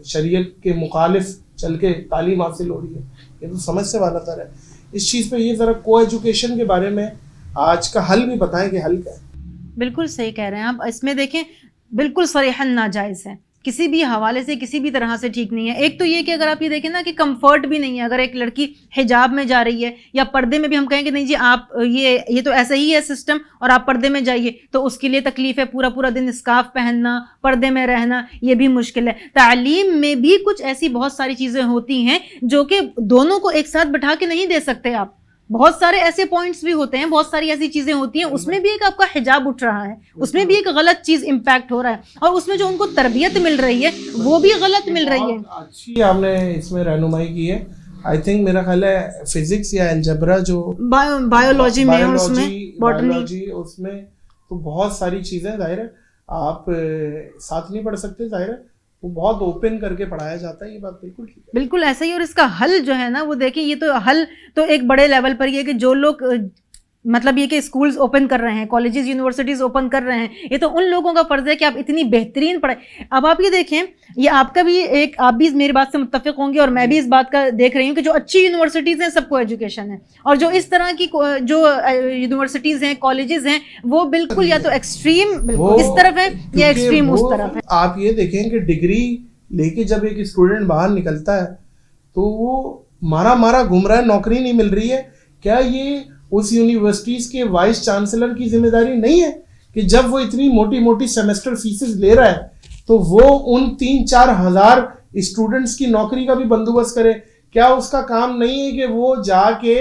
A: شریعت کے مخالف چل کے تعلیم حاصل ہو رہی ہے. یہ تو سمجھ سے بالا تر ہے. اس چیز پہ یہ ذرا کو ایجوکیشن کے بارے میں آج کا حل بھی بتائیں کہ حل کیا ہے.
B: بالکل صحیح کہہ رہے ہیں آپ. اس میں دیکھیں بالکل صریحاً ناجائز ہے, کسی بھی حوالے سے کسی بھی طرح سے ٹھیک نہیں ہے. ایک تو یہ کہ اگر آپ یہ دیکھیں نا کہ کمفرٹ بھی نہیں ہے. اگر ایک لڑکی حجاب میں جا رہی ہے یا پردے میں بھی ہم کہیں کہ نہیں جی آپ یہ تو ایسا ہی ہے سسٹم اور آپ پردے میں جائیے, تو اس کے لیے تکلیف ہے. پورا دن اسکارف پہننا, پردے میں رہنا, یہ بھی مشکل ہے. تعلیم میں بھی کچھ ایسی بہت ساری چیزیں ہوتی ہیں جو کہ دونوں کو ایک ساتھ بٹھا کے نہیں دے سکتے آپ. بہت سارے ایسے پوائنٹس بھی ہوتے ہیں, بہت ساری ایسی چیزیں ہوتی ہیں, اس میں بھی ایک آپ کا حجاب اٹھ رہا ہے, اس میں بھی ایک غلط چیز امپیکٹ ہو رہا ہے, اور اس میں جو ان کو تربیت مل رہی ہے وہ بھی غلط مل رہی ہے.
A: اچھی آپ نے اس میں رہنمائی کی ہے. آئی تھنک میرا خیال ہے فزکس یا الجبرا جو
B: بایولوجی میں, اور اس میں باٹنی,
A: اس میں تو بہت ساری چیزیں ظاہر ہے آپ ساتھ نہیں پڑھ سکتے. ظاہر ہے وہ بہت اوپن کر کے پڑھایا جاتا ہے. یہ بات بالکل ٹھیک ہے,
B: بالکل ایسا ہی. اور اس کا حل جو ہے نا وہ دیکھیں, یہ تو حل تو ایک بڑے لیول پر یہ کہ جو لوگ مطلب یہ کہ اسکولز اوپن کر رہے ہیں, کالجز یونیورسٹیز اوپن کر رہے ہیں, یہ تو ان لوگوں کا فرض ہے کہ آپ اتنی بہترین پڑھائیں. اب آپ یہ دیکھیں, یہ آپ کا بھی ایک, آپ بھی میری بات سے متفق ہوں گے اور میں بھی اس بات کا دیکھ رہی ہوں کہ جو اچھی یونیورسٹیز ہیں سب کو ایجوکیشن ہے, اور جو اس طرح کی جو یونیورسٹیز ہیں, کالجز ہیں, وہ بالکل یا تو ایکسٹریم اس طرف ہے یا ایکسٹریم اس طرف ہے.
A: آپ یہ دیکھیں کہ ڈگری لے کے جب ایک اسٹوڈنٹ باہر نکلتا ہے تو وہ مارا گھوم رہا ہے, نوکری نہیں مل رہی ہے. کیا یہ اس یونیورسٹیز کے وائس چانسلر کی ذمہ داری نہیں ہے کہ جب وہ اتنی موٹی سیمسٹر فیسز لے رہا ہے تو وہ ان 3-4 ہزار اسٹوڈنٹس کی نوکری کا بھی بندوبست کرے؟ کیا اس کا کام نہیں ہے کہ وہ جا کے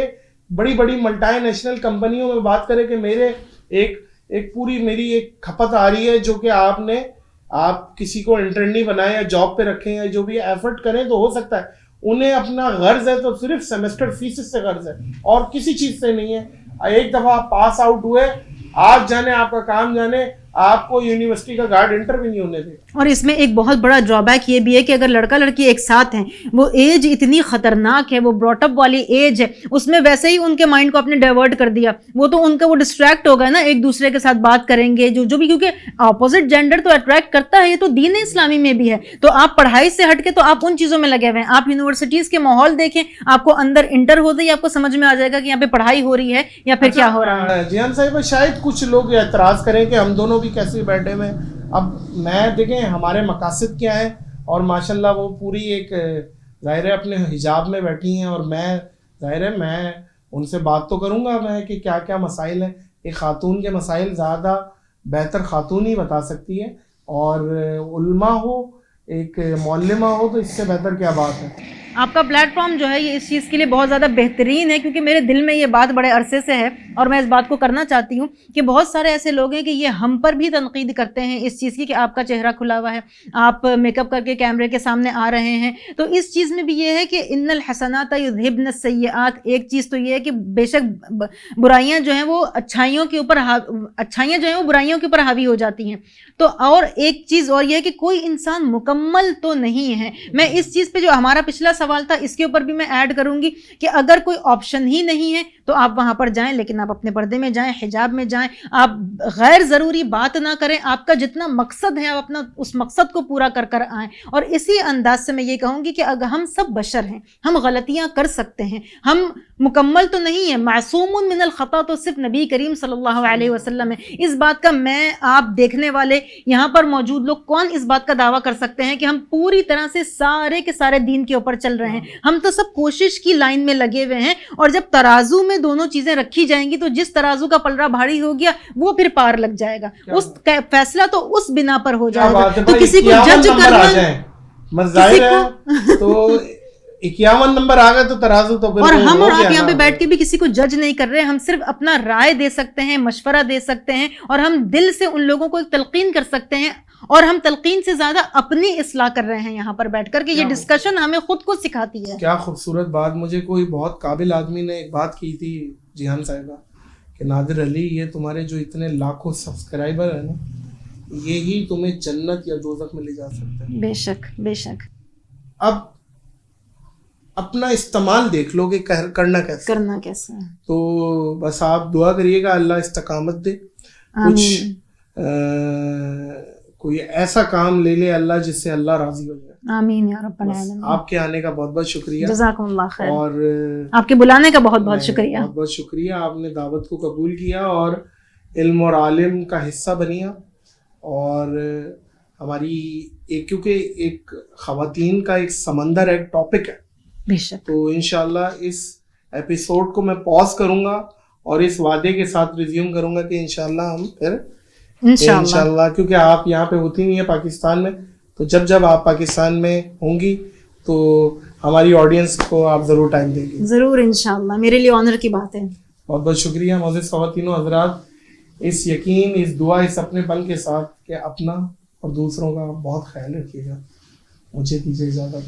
A: بڑی ملٹی نیشنل کمپنیوں میں بات کرے کہ میرے ایک پوری میری ایک کھپت آ رہی ہے جو کہ آپ کسی کو انٹرن نہیں بنائیں یا جاب پہ رکھیں یا جو بھی ایفرٹ کریں تو ہو سکتا ہے. انہیں اپنا غرض ہے تو صرف سیمسٹر فیسز سے غرض ہے اور کسی چیز سے نہیں ہے. ایک دفعہ آپ پاس آؤٹ ہوئے, آپ جانے, آپ کا کام جانے, آپ کو یونیورسٹی کا گارڈ انٹر بھی نہیں ہونے دے.
B: اور اس میں ایک بہت بڑا ڈرا بیک یہ بھی ہے کہ اگر لڑکا لڑکی ایک ساتھ ہیں, وہ ایج اتنی خطرناک ہے, وہ براٹ اپ والی ایج ہے, اس میں ویسے ہی ان کے مائنڈ کو آپ نے ڈائیورٹ کر دیا, وہ تو ان کا وہ ڈسٹریکٹ ہو گیا نا, ایک دوسرے کے ساتھ بات کریں گے جو بھی, کیونکہ اپوزٹ جینڈر تو اٹریکٹ کرتا ہے, یہ تو دین اسلامی میں بھی ہے. تو آپ پڑھائی سے ہٹ کے تو آپ ان چیزوں میں لگے ہوئے ہیں. آپ یونیورسٹیز کے ماحول دیکھیں, آپ کو اندر انٹر ہوتے ہی آپ کو سمجھ میں آ جائے گا کہ یہاں پہ پڑھائی ہو رہی ہے یا پھر کیا ہو رہا ہے.
A: جیہان صاحب, شاید کچھ لوگ اعتراض کریں کہ ہم دونوں بھی کیسے بیٹھے ہوئے. اب میں دیکھیں ہمارے مقاصد کیا ہیں, اور ماشاءاللہ وہ پوری ایک ظاہر ہے اپنے حجاب میں بیٹھی ہیں, اور میں ظاہر ہے میں ان سے بات تو کروں گا میں کہ کیا کیا مسائل ہیں. ایک خاتون کے مسائل زیادہ بہتر خاتون ہی بتا سکتی ہے, اور علماء ہو, ایک معلمہ ہو, تو اس سے بہتر کیا بات ہے.
B: آپ کا پلیٹ فارم جو ہے یہ اس چیز کے لیے بہت زیادہ بہترین ہے, کیونکہ میرے دل میں یہ بات بڑے عرصے سے ہے اور میں اس بات کو کرنا چاہتی ہوں کہ بہت سارے ایسے لوگ ہیں کہ یہ ہم پر بھی تنقید کرتے ہیں اس چیز کی کہ آپ کا چہرہ کھلا ہوا ہے, آپ میک اپ کر کے کیمرے کے سامنے آ رہے ہیں. تو اس چیز میں بھی یہ ہے کہ ان الحسنات یذہبن السیئات. ایک چیز تو یہ ہے کہ بے شک برائیاں جو ہیں وہ اچھائیوں کے اوپر, اچھائیاں جو ہیں وہ برائیوں کے اوپر حاوی ہو جاتی ہیں. تو اور ایک چیز اور یہ ہے کہ کوئی انسان مکمل تو نہیں ہے. میں اس چیز پہ جو ہمارا پچھلا سوال تھا اس کے اوپر بھی میں ایڈ کروں گی کہ اگر کوئی آپشن ہی نہیں ہے تو آپ وہاں پر جائیں، لیکن آپ اپنے پردے میں جائیں، حجاب میں جائیں، آپ غیر ضروری بات نہ کریں، آپ کا جتنا مقصد ہے آپ اپنا اس مقصد کو پورا کر کر آئیں. اور اسی انداز سے میں یہ کہوں گی کہ اگر ہم سب بشر ہیں، ہم غلطیاں کر سکتے ہیں، ہم مکمل تو نہیں ہیں، معصوم من الخطا تو صرف نبی کریم صلی اللہ علیہ وسلم ہے. اس بات کا میں آپ دیکھنے والے یہاں پر موجود لوگ کون اس بات کا دعویٰ کر سکتے ہیں کہ ہم پوری طرح سے سارے کے سارے دین کے اوپر چل رہے ہیں؟ ہم تو سب کوشش کی لائن میں لگے ہوئے ہیں، اور جب ترازو میں دونوں چیزیں رکھی جائیں گی تو جس ترازو کا پلڑا بھاری ہو گیا وہ پھر پار لگ جائے گا. اس فیصلہ تو اس بنا پر ہو جائے گا. تو کسی کو جج کرنا،
A: تو 51 نمبر آ گئے تو ترازو تو
B: اور ہم اور آپ یہاں پہ بیٹھ کے بھی کسی کو جج نہیں کر رہے، ہم صرف اپنا رائے دے سکتے ہیں، مشورہ دے سکتے ہیں، اور ہم دل سے ان لوگوں کو ایک تلقین کر سکتے ہیں، اور ہم تلقین سے زیادہ اپنی اصلاح کر رہے ہیں یہاں پر بیٹھ کر کے. یہ ڈسکشن ہمیں خود کو سکھاتی ہے.
A: کیا خوبصورت بات. مجھے کوئی بہت قابل آدمی نے ایک بات کی تھی جیہان صاحبہ کہ نادر علی یہ تمہارے جو اتنے لاکھوں سبسکرائبر ہیں نا، یہی تمہیں جنت یا دوزخ میں لے جا سکتے ہیں.
B: بے شک بے شک.
A: اب اپنا استعمال دیکھ لو کہ کرنا کیسے ہے. تو بس آپ دعا کریے گا اللہ استقامت دے. کچھ کوئی ایسا کام لے لے اللہ جس سے اللہ راضی ہو جائے.
B: آمین یا رب العالمین.
A: آپ کے آنے کا بہت بہت شکریہ.
B: جزاکم اللہ خیر.
A: اور
B: آپ کے بلانے کا بہت بہت شکریہ.
A: بہت بہت شکریہ. آپ نے دعوت کو قبول کیا اور علم اور عالم کا حصہ بنیا. اور ہماری کیونکہ ایک خواتین کا ایک سمندر ہے، ایک ٹاپک ہے.
B: بے شک.
A: تو انشاءاللہ اس ایپیسوڈ کو میں پاز کروں گا اور اس وعدے کے ساتھ ریزیوم کروں گا کہ انشاءاللہ ہم پھر انشاءاللہ کیونکہ آپ یہاں پہ ہوتی نہیں ہیں پاکستان میں، تو جب آپ پاکستان میں ہوں گی تو ہماری آڈینس کو آپ ضرور ٹائم دیں گی.
B: ضرور انشاءاللہ، میرے لیے آنر کی بات ہے.
A: بہت بہت شکریہ معزز خواتین و حضرات. اس یقین، اس دعا، اس اپنے پن کے ساتھ کہ اپنا اور دوسروں کا بہت خیال رکھیے گا. مجھے دیجیے اجازت.